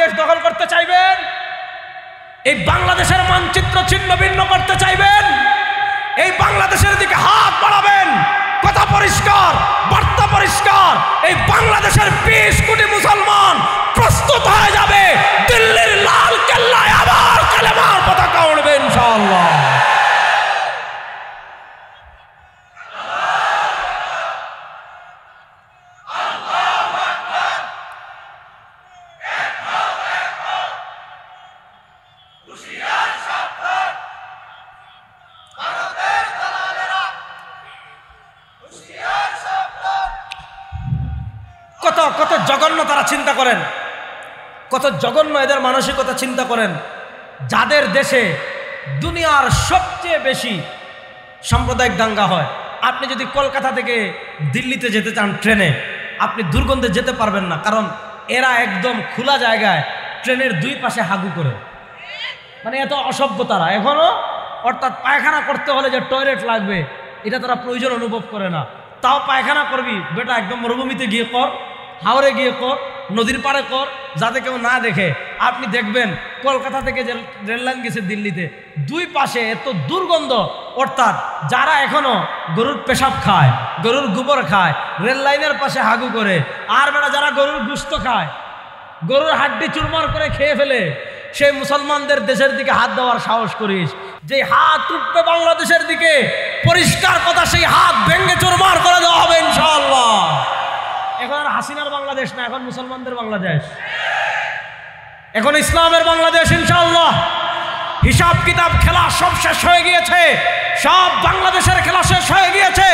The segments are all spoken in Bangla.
দেশ দখল করতে চাইবেন? এই বাংলাদেশের মানচিত্র ছিন্ন ভিন্ন করতে চাইবেন? এই বাংলাদেশের দিকে হাত বাড়াবেন। কথা পরিষ্কার, বার্তা পরিষ্কার। এই বাংলাদেশের 20 কোটি মুসলমান প্রস্তুত হয়ে যাবে, দিল্লির লাল কেল্লায় আবার কালেমার পতাকা উড়বে ইনশাআল্লাহ। কত জঘন্য তারা চিন্তা করেন, কত জঘন্য এদের মানসিকতা চিন্তা করেন। যাদের দেশে দুনিয়ার সবচেয়ে বেশি সাম্প্রদায়িক দাঙ্গা হয়, আপনি যদি কলকাতা থেকে দিল্লিতে যেতে চান ট্রেনে, আপনি দুর্গন্ধে যেতে পারবেন না, কারণ এরা একদম খোলা জায়গায় ট্রেনের দুই পাশে হাগু করে, মানে এত অসভ্য তারা এখনো। অর্থাৎ পায়খানা করতে হলে যে টয়লেট লাগবে এটা তারা প্রয়োজন অনুভব করে না। তাও পায়খানা করবি বেটা একদম মরুভূমিতে গিয়ে কর, হাওড়ে গিয়ে কর, নদীর পাড়ে কর, যাতে কেউ না দেখে। আপনি দেখবেন কলকাতা থেকে যে রেললাইন গেছে দিল্লিতে, দুই পাশে এত দুর্গন্ধ। অর্থাৎ যারা এখনো গরুর পেশাব খায়, গরুর গোবর খায়, রেল লাইনের পাশে হাগু করে, আর বেটা যারা গরুর গোশত খায়, গরুর হাড্ডি চুরমার করে খেয়ে ফেলে, সেই মুসলমানদের দেশের দিকে হাত দেওয়ার সাহস করিস? যে হাত উঠবে বাংলাদেশের দিকে, পরিষ্কার কথা, সেই হাত ভেঙ্গে চুরমার করে দেওয়া হবে ইনশাআল্লাহ। এখন আর হাসিনার বাংলাদেশ না, এখন মুসলমানদের বাংলাদেশ, এখন ইসলামের বাংলাদেশ ইনশাআল্লাহ। হিসাব কিতাব খেলা সব শেষ হয়ে গিয়েছে, সব বাংলাদেশের খেলা শেষ হয়ে গিয়েছে,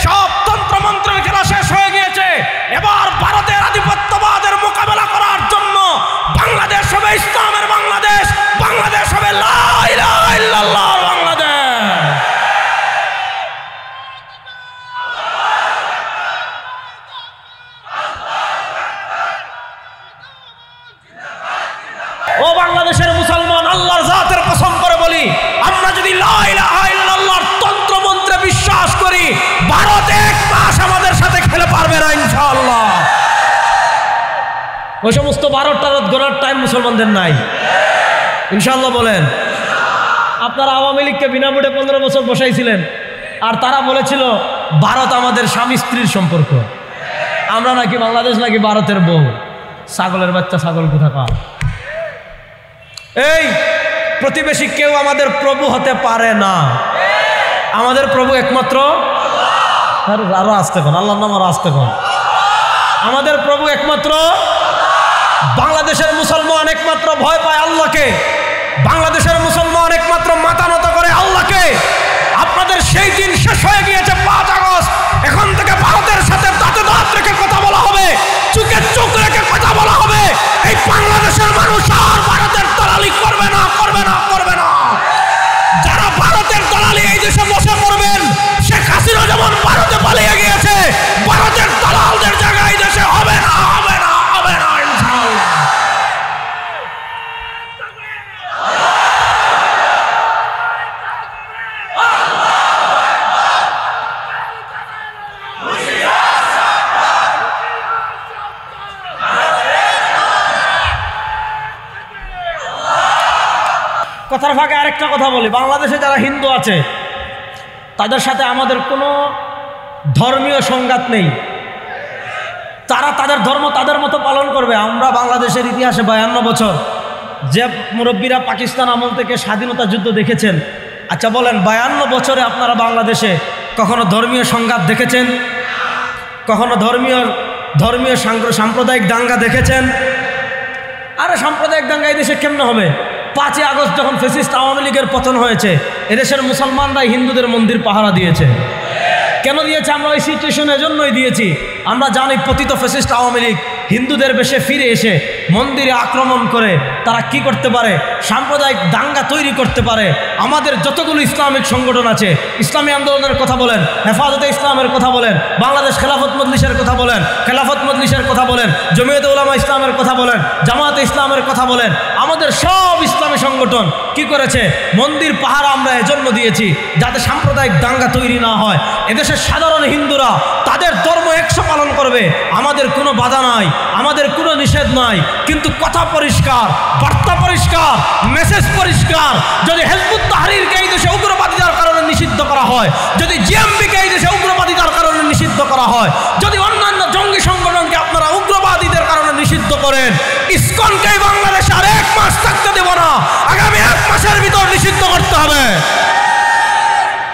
সব তন্ত্রমন্ত্রের খেলা শেষ হয়ে গিয়েছে। এবার ভারতের আধিপত্যবাদের মোকাবেলা করার জন্য বাংলাদেশ হবে ইসলামের বাংলাদেশ, বাংলাদেশ হবে লা ইলাহা ইল্লাল্লাহর বাংলাদেশ। ও বাংলাদেশের মুসলমান, আল্লাহর জাতের কসম করে বলি, আমরা যদি লা ইলাহা ইল্লাল্লাহর তন্ত্রমন্ত্রে বিশ্বাস করি, ভারত এক মাস আমাদের সাথে খেলে পারবে না ইনশাআল্লাহ। ওই সমস্ত ভারত গড়ার টাইম মুসলমানদের নাই ইনশাআল্লাহ। বলেন, আপনারা আওয়ামী লীগকে বিনা ভোটে 15 বছর বসাইছিলেন, আর তারা বলেছিল ভারত আমাদের স্বামী স্ত্রীর সম্পর্ক, আমরা নাকি বাংলাদেশ নাকি ভারতের বউ। ছাগলের বাচ্চা, ছাগল কোথাকার। এই প্রতিবেশী কেউ আমাদের প্রভু হতে পারে না, আমাদের প্রভু একমাত্র আরো আসতে কোন আল্লাহর নাম, আরো আসতে কোন আমাদের প্রভু একমাত্র। বাংলাদেশের মুসলমান একমাত্র ভয় পায় আল্লাহকে, বাংলাদেশের মুসলমান একমাত্র মাথা নত করে আল্লাহকে। আপনাদের সেই দিন শেষ হয়ে গিয়েছে 5 আগস্ট। এখন থেকে ভারতের সাথে দাঁতে দাঁত রেখে কথা বলা হবে, চোখে চোখ রেখে কথা বলা হবে। এই বাংলাদেশের মানুষ আর ভারতের দালালি করবে না, করবে না, করবে না। যারা ভারতের দালালি এই দেশে বসে করবেন, শেখ হাসিনা যেমন ভারতে পালিয়ে গিয়েছে, ভারতের দালালদের জায়গায় এই দেশে হবে না, হবে না, হবে না ইনশাআল্লাহ। কথার ফাঁকে আরেকটা কথা বলি, বাংলাদেশে যারা হিন্দু আছে তাদের সাথে আমাদের কোনো ধর্মীয় সংঘাত নেই। তারা তাদের ধর্ম তাদের মতো পালন করবে। আমরা বাংলাদেশের ইতিহাসে 52 বছর যে মুরব্বীরা পাকিস্তান আমল থেকে স্বাধীনতা যুদ্ধ দেখেছেন, আচ্ছা বলেন 52 বছরে আপনারা বাংলাদেশে কখনো ধর্মীয় সংঘাত দেখেছেন? কখনো ধর্মীয় সাম্প্রদায়িক দাঙ্গা দেখেছেন? আরে সাম্প্রদায়িক দাঙ্গা এই দেশে কেমনে হবে? 5 আগস্ট যখন ফ্যাসিস্ট আওয়ামী লীগের পতন হয়েছে, এদেশের মুসলমানরাই হিন্দুদের মন্দির পাহারা দিয়েছে। কেন দিয়েছে? আমরা ওই সিচুয়েশনের জন্যই দিয়েছি। আমরা জানি পতিত ফ্যাসিস্ট আওয়ামী লীগ হিন্দুদের বেশে ফিরে এসে মন্দিরে আক্রমণ করে তারা কি করতে পারে, সাম্প্রদায়িক দাঙ্গা তৈরি করতে পারে। আমাদের যতগুলো ইসলামিক সংগঠন আছে, ইসলামী আন্দোলনের কথা বলেন, হেফাজতে ইসলামের কথা বলেন, বাংলাদেশ খেলাফত মজলিসের কথা বলেন, খেলাফত মজলিসের কথা বলেন, জমিয়তে উলামা ইসলামের কথা বলেন, জামাতে ইসলামের কথা বলেন, আমাদের সব ইসলামী সংগঠন কি করেছে? মন্দির পাহারা আমরা এজন্য দিয়েছি যাতে সাম্প্রদায়িক দাঙ্গা তৈরি না হয়। এদেশের সাধারণ হিন্দুরা তাদের ধর্ম 100 পালন করবে, আমাদের কোনো বাধা নাই। আমাদের কোনো নিষেধ নাই, কিন্তু কথা পরিষ্কার, বার্তা পরিষ্কার, মেসেজ পরিষ্কার। যদি হিজবুত তাহরীরকে এই দেশে উগ্রবাদিতার কারণে নিষিদ্ধ করা হয়, যদি জিএমবিকে এই দেশে উগ্রবাদিতার কারণে নিষিদ্ধ করা হয়, যদি অন্যান্য জঙ্গি সংগঠনকে আপনারা উগ্রবাদীদের কারণে নিষিদ্ধ করেন, ইসকনকে বাংলাদেশে আর 1 মাস থাকতে দেব না, আগামী 1 মাসের ভিতর নিষিদ্ধ করতে হবে।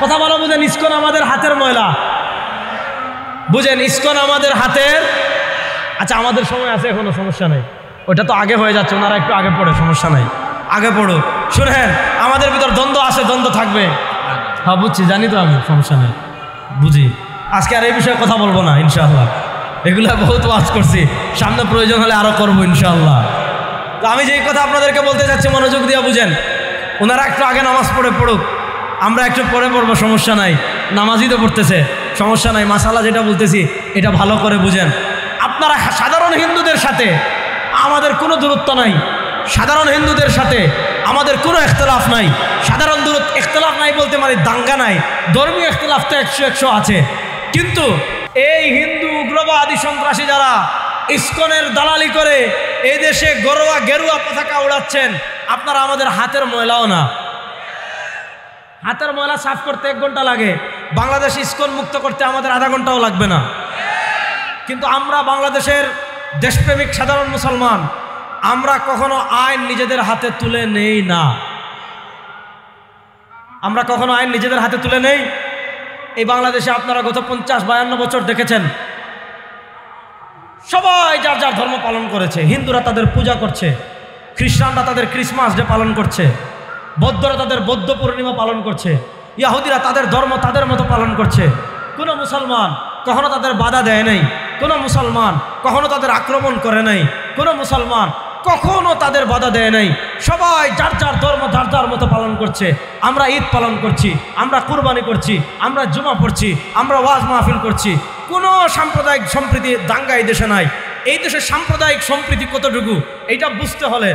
কথা বলা বুঝেন? ইসকন আমাদের হাতের ময়লা, বুঝেন? ইসকন আমাদের হাতের। আচ্ছা, আমাদের সময় আছে এখনো, সমস্যা নেই, ওটা তো আগে হয়ে যাচ্ছে, ওনারা একটু আগে পড়ে, সমস্যা নাই, আগে পড়ো। শুনেন, আমাদের ভিতর দ্বন্দ্ব আছে, দ্বন্দ্ব থাকবে। হ্যাঁ বুঝছি, জানি তো আমি, সমস্যা নেই, বুঝি। আজকে আর এই বিষয়ে কথা বলবো না ইনশাআল্লাহ, এগুলা বহুত ওয়াজ করছি, সামনে প্রয়োজন হলে আরো করবো ইনশাআল্লাহ। তো আমি যেই কথা আপনাদেরকে বলতে চাচ্ছি মনোযোগ দিয়ে বুঝেন। ওনারা একটু আগে নামাজ পড়ুক, আমরা একটু পরে পড়বো, সমস্যা নাই, নামাজই তো পড়তেছে, সমস্যা নাই। মাসালা যেটা বলতেছি এটা ভালো করে বুঝেন। আপনারা সাধারণ হিন্দুদের সাথে আমাদের কোনো দূরত্ব নাই, সাধারণ হিন্দুদের সাথে আমাদের কোনো ইখতিলাফ নাই। সাধারণ ইখতিলাফ নাই বলতে মানে দাঙ্গা নাই, ধর্মীয় ইখতিলাফ তো 100 আছে। কিন্তু এই হিন্দু উগ্রবাদী সন্ত্রাসী যারা ইসকনের দালালি করে এই দেশে গেরুয়া পতাকা উড়াচ্ছেন, আপনারা আমাদের হাতের ময়লাও না। হাতের ময়লা সাফ করতে 1 ঘন্টা লাগে, বাংলাদেশ ইসকন মুক্ত করতে আমাদের আধা ঘন্টাও লাগবে না। কিন্তু আমরা বাংলাদেশের দেশপ্রেমিক সাধারণ মুসলমান, আমরা কখনো আইন নিজেদের হাতে তুলে নেই না। আমরা কখনো আইন নিজেদের হাতে তুলে নেই। এই বাংলাদেশে আপনারা গত 50-52 বছর দেখেছেন, সবাই যার যার ধর্ম পালন করেছে। হিন্দুরা তাদের পূজা করছে, খ্রিস্টানরা তাদের ক্রিসমাস ডে পালন করছে, বৌদ্ধরা তাদের বৌদ্ধ পূর্ণিমা পালন করছে, ইহুদিরা তাদের ধর্ম তাদের মতো পালন করছে। কোনো মুসলমান কখনো তাদের বাধা দেয় নাই, কোনো মুসলমান কখনো তাদের আক্রমণ করে নাই, কোনো মুসলমান কখনো তাদের বাধা দেয় নাই। সবাই যার যার ধর্ম যার যার মতো পালন করছে। আমরা ঈদ পালন করছি, আমরা কুরবানি করছি, আমরা জুমা পড়ছি, আমরা ওয়াজ মাহফিল করছি। কোনো সাম্প্রদায়িক সম্প্রীতি দাঙ্গা এই দেশে নাই। এই দেশে সাম্প্রদায়িক সম্প্রীতি কতটুকু এইটা বুঝতে হলে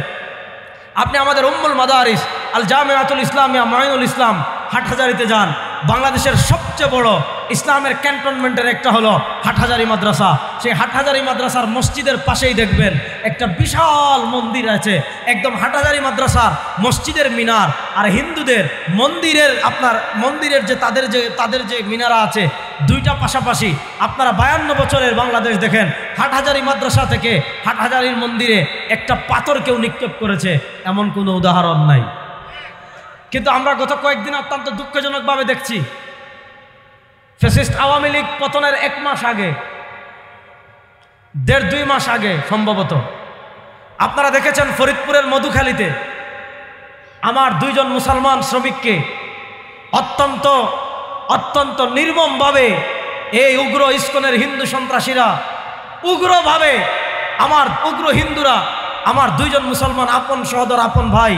আপনি আমাদের উম্মুল মাদারিস আল জামিয়াতুল ইসলামিয়া মাইনুল ইসলাম হাটহাজারীতে যান। বাংলাদেশের সবচেয়ে বড় ইসলামের ক্যান্টনমেন্টের একটা হলো হাটহাজারী মাদ্রাসা। সেই হাটহাজারী মাদ্রাসার মসজিদের পাশেই দেখবেন একটা বিশাল মন্দির আছে, একদম হাটহাজারী মাদ্রাসার মসজিদের মিনার আর হিন্দুদের মন্দিরের যে তাদের যে মিনারা আছে, দুইটা পাশাপাশি। আপনারা 52 বছরের বাংলাদেশ দেখেন, হাটহাজারী মাদ্রাসা থেকে হাটহাজারীর মন্দিরে একটা পাথর কেউ নিক্ষেপ করেছে এমন কোনো উদাহরণ নাই। কিন্তু আমরা গত কয়েকদিন অত্যন্ত দুঃখজনকভাবে দেখছি, ফ্যাসিস্ট আওয়ামী লীগ পতনের 1 মাস আগে, 1.5-2 মাস আগে সম্ভবত, আপনারা দেখেছেন ফরিদপুরের মধুখালীতে আমার 2 জন মুসলমান শ্রমিককে অত্যন্ত নির্মমভাবে এই উগ্র ইসকনের হিন্দু সন্ত্রাসীরা উগ্রভাবে উগ্র হিন্দুরা আমার 2 জন মুসলমান আপন সহোদর আপন ভাই,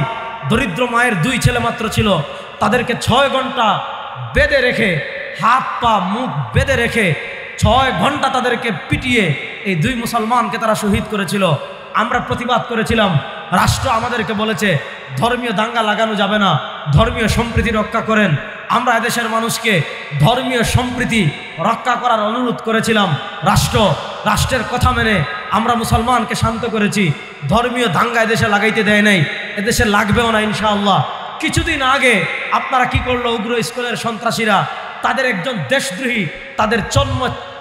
দরিদ্র মায়ের 2 ছেলে মাত্র ছিল, তাদেরকে 6 ঘন্টা বেঁধে রেখে, হাত পা মুখ বেঁধে রেখে 6 ঘন্টা তাদেরকে পিটিয়ে এই 2 মুসলমানকে তারা শহীদ করেছিল। আমরা প্রতিবাদ করেছিলাম। রাষ্ট্র আমাদেরকে বলেছে ধর্মীয় দাঙ্গা লাগানো যাবে না, ধর্মীয় সম্প্রীতি রক্ষা করেন। আমরা এদেশের মানুষকে ধর্মীয় সম্প্রীতি রক্ষা করার অনুরোধ করেছিলাম। রাষ্ট্রের কথা মেনে আমরা মুসলমানকে শান্ত করেছি। ধর্মীয় দাঙ্গা এদেশে লাগাইতে দেয় নাই, এদেশে লাগবেও না ইনশাআল্লাহ। কিছুদিন আগে আপনারা কি করলো, উগ্র ইসকনের সন্ত্রাসীরা তাদের একজন দেশদ্রোহী, তাদের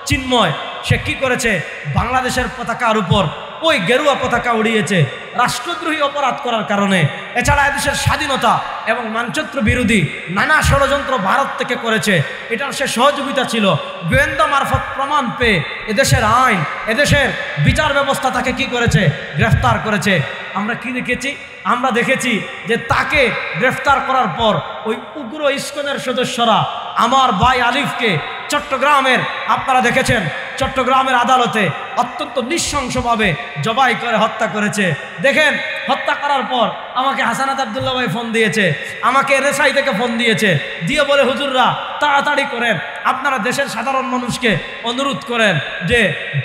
চিন্ময়, সে কি করেছে, বাংলাদেশের পতাকার উপর ওই গেরুয়া পতাকা উড়িয়েছে রাষ্ট্রদ্রোহী অপরাধ করার কারণে। এছাড়া এদেশের স্বাধীনতা এবং মানচিত্র বিরোধী নানা ষড়যন্ত্র ভারত থেকে করেছে, এটার সে সহযোগিতা ছিল। গোয়েন্দা মারফত প্রমাণ পেয়ে এদেশের আইন, এদেশের বিচার ব্যবস্থা তাকে কি করেছে, গ্রেফতার করেছে। আমরা কি দেখেছি, আমরা দেখেছি যে তাকে গ্রেফতার করার পর ওই উগ্র ইসকনের সদস্যরা আমার ভাই আলিফকে চট্টগ্রামের, আপনারা দেখেছেন চট্টগ্রামের আদালতে অত্যন্ত নৃশংসভাবে জবাই করে হত্যা করেছে। দেখেন, হত্যা করার পর আমাকে হাসানাত আব্দুল্লাহ ভাই ফোন দিয়েছে, আমাকে এনএসআই থেকে ফোন দিয়েছে, দিয়ে বলে হুজুররা তাড়াতাড়ি করেন, আপনারা দেশের সাধারণ মানুষকে অনুরোধ করেন যে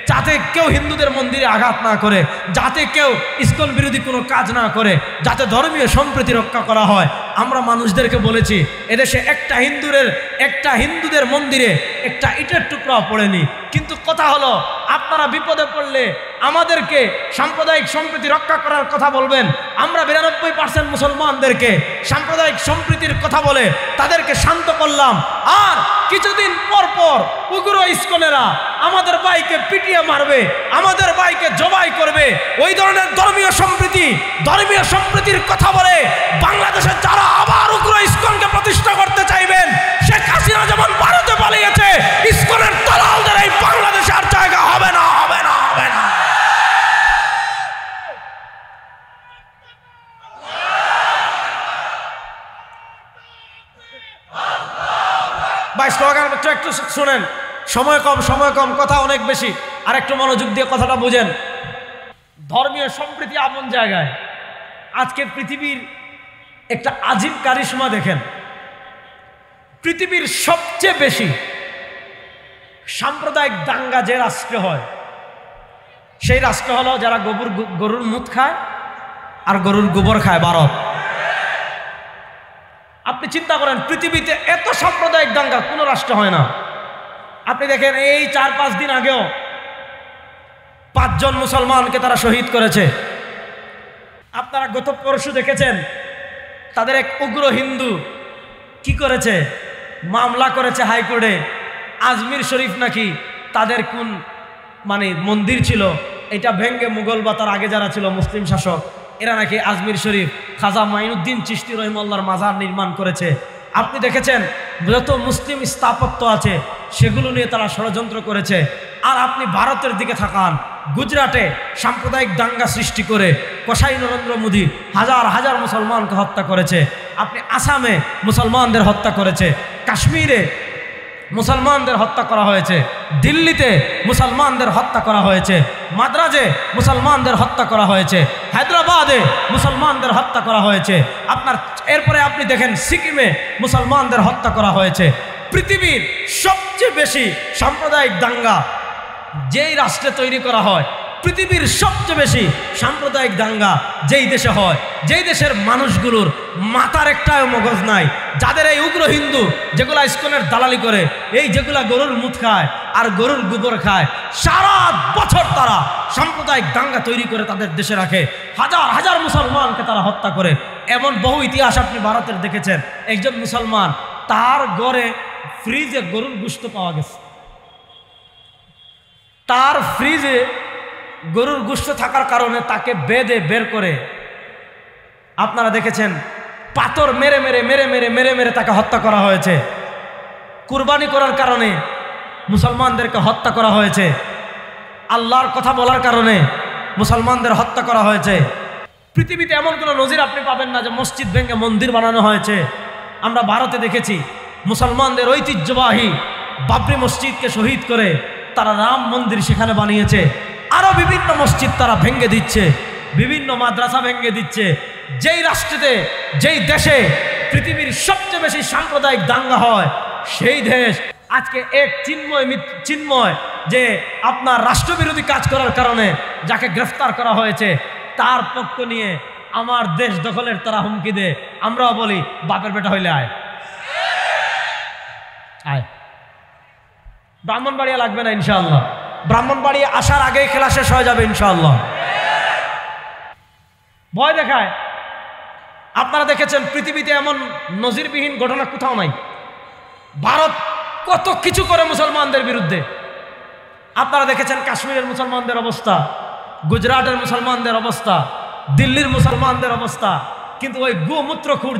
যাতে কেউ হিন্দুদের মন্দিরে আঘাত না করে, যাতে কেউ ইসকন বিরোধী কোনো কাজ না করে, যাতে ধর্মীয় সম্প্রীতি রক্ষা করা হয়। আমরা মানুষদেরকে বলেছি এদেশে একটা হিন্দুদের মন্দিরে একটা ইটের টুকরা পড়েনি। কিন্তু কথা হলো আপনারা বিপদে পড়লে আমাদেরকে সাম্প্রদায়িক সম্প্রীতি রক্ষা করার কথা বলবেন। আমরা 92% মুসলমানদেরকে সাম্প্রদায়িক সম্প্রীতির কথা বলে তাদেরকে শান্ত করলাম, আর কিছুদিন পর পর উগ্র ইস্কনেরা আমাদের ভাইকে পিটিয়ে মারবে, আমাদের ভাইকে জবাই করবে। ওই ধরনের ধর্মীয় সম্প্রীতির কথা বলে বাংলাদেশে যারা আবার উগ্র ইস্কনকে প্রতিষ্ঠা করতে চাইবেন, শেখ হাসিনা যেমন ভারতে পালিয়েছে, ইস্কনের দালালদের এই বাংলাদেশে আর জায়গা হবে না, হবে না, হবে না। ভাই স্লোগান একটু শুনেন, সময় কম, কথা অনেক বেশি, আর একটু মনোযোগ দিয়ে কথাটা বুঝেন। ধর্মীয় সম্প্রীতি আপন জায়গায়। আজকে পৃথিবীর একটা আজীব কারিশমা দেখেন, পৃথিবীর সবচেয়ে বেশি সাম্প্রদায়িক দাঙ্গা যে রাষ্ট্রে হয়, সেই রাষ্ট্র হলো যারা গরুর মুত খায় আর গরুর গোবর খায়, ভারত। আপনি চিন্তা করেন, পৃথিবীতে এত সাম্প্রদায়িক দাঙ্গা কোনো রাষ্ট্র হয় না। আপনি দেখেন এই 4-5 দিন আগেও 5 জন মুসলমানকে তারা শহীদ করেছে। আপনারা গত পরশু দেখেছেন তাদের এক উগ্র হিন্দু কি করেছে, মামলা করেছে হাইকোর্টে। আজমির শরীফ নাকি তাদের কোন মন্দির ছিল, এটা ভেঙ্গে মুঘল বা তার আগে যারা ছিল মুসলিম শাসক, এরা নাকি আজমির শরীফ খাজা মাইনুদ্দিন চিশতি রহিমাল্লাহর মাজার নির্মাণ করেছে। আপনি দেখেছেন যত মুসলিম স্থাপত্য আছে সেগুলো নিয়ে তারা ষড়যন্ত্র করেছে। আর আপনি ভারতের দিকে থাকান, গুজরাটে সাম্প্রদায়িক দাঙ্গা সৃষ্টি করে কসাই নরেন্দ্র মোদী হাজার হাজার মুসলমানকে হত্যা করেছে। আপনি আসামে মুসলমানদের হত্যা করেছে, কাশ্মীরে মুসলমানদের হত্যা করা হয়েছে, দিল্লিতে মুসলমানদের হত্যা করা হয়েছে, মাদ্রাজে মুসলমানদের হত্যা করা হয়েছে, হায়দ্রাবাদে মুসলমানদের হত্যা করা হয়েছে। এরপরে আপনি দেখেন সিকিমে মুসলমানদের হত্যা করা হয়েছে। পৃথিবীর সবচেয়ে বেশি সাম্প্রদায়িক দাঙ্গা যেই রাষ্ট্রে তৈরি করা হয়, পৃথিবীর সবচেয়ে বেশি সাম্প্রদায়িক দাঙ্গা যেই দেশে হয়, যেই দেশের মানুষগুলোর মাথার একটাও মগজ নাই, যাদের এই উগ্র হিন্দু যেগুলা ইস্কনের দালালি করে, এই যেগুলা গরুর মুত খায় আর গরুর গোবর খায়, সারা বছর তারা সাম্প্রদায়িক দাঙ্গা তৈরি করে তাদের দেশে রাখে, হাজার হাজার মুসলমানকে তারা হত্যা করে। এমন বহু ইতিহাস আপনি ভারতের দেখেছেন। একজন মুসলমান, তার ঘরে ফ্রিজে গরুর গোশত পাওয়া গেছে, তার ফ্রিজে গরুর গোশত থাকার কারণে তাকে বেঁধে বের করে আপনারা দেখেছেন পাথর মেরে মেরে মেরে মেরে মেরে মেরে তাকে হত্যা করা হয়েছে। কুরবানি করার কারণে মুসলমানদেরকে হত্যা করা হয়েছে, আল্লাহর কথা বলার কারণে মুসলমানদের হত্যা করা হয়েছে। পৃথিবীতে এমন কোনো নজির আপনি পাবেন না যে মসজিদ ভেঙে মন্দির বানানো হয়েছে। আমরা ভারতে দেখেছি মুসলমানদের ঐতিহ্যবাহী বাবরি মসজিদকে শহীদ করে তারা রাম মন্দির সেখানে বানিয়েছে। আরো বিভিন্ন মসজিদ তারা ভেঙে দিচ্ছে, বিভিন্ন মাদ্রাসা ভেঙে দিচ্ছে। যেই রাষ্ট্রেতে, যেই দেশে পৃথিবীর সবচেয়ে বেশি সাম্প্রদায়িক দাঙ্গা হয়, সেই দেশ আজকে এক চিন্ময় যে আপনার রাষ্ট্রবিরোধী কাজ করার কারণে যাকে গ্রেফতার করা হয়েছে, তার পক্ষ নিয়ে আমার দেশ দখলের তারা হুমকি দেয়। আমরাও বলি বাপের বেটা হইলে আয় আয়, ব্রাহ্মণবাড়িয়া লাগবে না ইনশাআল্লাহ, ব্রাহ্মণবাড়িয়া আসার আগেই খেলা শেষ হয়ে যাবে ইনশাআল্লাহ। ভয় দেখায়। আপনারা দেখেছেন পৃথিবীতে এমন নজিরবিহীন ঘটনা কোথাও নাই। ভারত কত কিছু করে মুসলমানদের বিরুদ্ধে। আপনারা দেখেছেন কাশ্মীরের মুসলমানদের অবস্থা, গুজরাটের মুসলমানদের অবস্থা, দিল্লির মুসলমানদের অবস্থা। কিন্তু ওই গোমূত্রখোর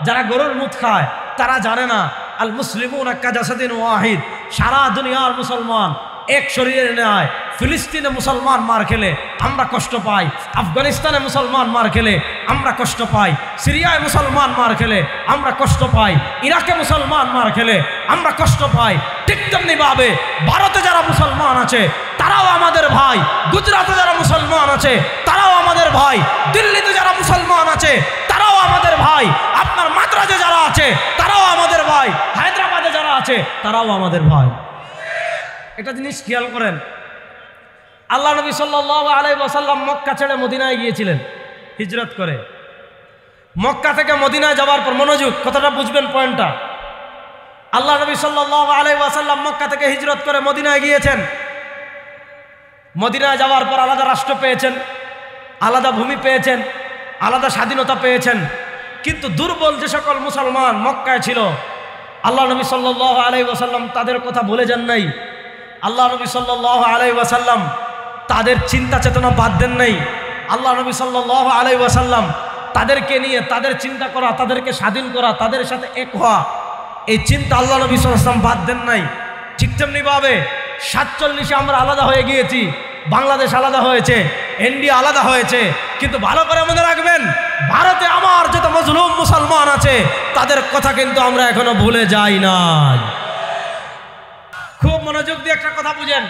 যারা গরুর মুত খায়, তারা জানে না আল মুসলিমুনা কাজাসাদিন ওয়াহিদ। সারা দুনিয়ার মুসলমান এক শরীরের ন্যায়। ফিলিস্তিনে মুসলমান মার খেলে আমরা কষ্ট পাই, আফগানিস্তানে মুসলমান মার খেলে আমরা কষ্ট পাই, সিরিয়ায় মুসলমান মার খেলে আমরা কষ্ট পাই, ইরাকে মুসলমান মার খেলে আমরা কষ্ট পাই। ঠিক তেমনি ভাবে ভারতে যারা মুসলমান আছে তারাও আমাদের ভাই, গুজরাটে যারা মুসলমান আছে তারাও আমাদের ভাই, দিল্লিতে যারা মুসলমান আছে তারাও আমাদের ভাই, আপনার মাদ্রাজে যারা আছে তারাও আমাদের ভাই, হায়দ্রাবাদে যারা আছে তারাও আমাদের ভাই। একটা জিনিস খেয়াল করেন, আল্লাহ নবী সাল্লাল্লাহু আলাইহি ওয়াসাল্লাম মক্কা ছেড়ে মদিনায় গিয়েছিলেন হিজরত করে। মক্কা থেকে মদিনায় যাওয়ার পর, মনোযোগ, কথাটা বুঝবেন পয়েন্টটা। আল্লাহ নবী সাল্লাল্লাহু আলাইহি ওয়াসাল্লাম মক্কা থেকে হিজরত করে মদিনায় গিয়েছেন। মদিনায় যাওয়ার পর আলাদা রাষ্ট্র পেয়েছেন, আলাদা ভূমি পেয়েছেন, আলাদা স্বাধীনতা পেয়েছেন। কিন্তু দুর্বল যে সকল মুসলমান মক্কায় ছিল, আল্লাহ নবী সাল্লাল্লাহু আলাইহি ওয়াসাল্লাম তাদের কথা ভুলে যান নাই। আল্লাহ নবী সাল্লাল্লাহু আলাইহি ওয়াসাল্লাম তাদের চিন্তা চেতনা বাদ দেন নাই। আল্লাহ নবী সাল্লাল্লাহু আলাইহি ওয়াসাল্লাম তাদেরকে নিয়ে তাদের চিন্তা করা, তাদেরকে স্বাধীন করা, তাদের সাথে এক হওয়া, এই চিন্তা আল্লাহ নবী সাল্লাল্লাহু আলাইহি ওয়াসাল্লাম বাদ দেন নাই। ঠিক তেমনিভাবে 47-এ আমরা আলাদা হয়ে গিয়েছি, বাংলাদেশ আলাদা হয়েছে, ইন্ডিয়া আলাদা হয়েছে, কিন্তু ভালো করে মনে রাখবেন, ভারতে আমার যত মজলুম মুসলমান আছে তাদের কথা কিন্তু আমরা এখনো ভুলে যাই নাই। খুব মনোযোগ দিয়ে একটা কথা বুঝেন।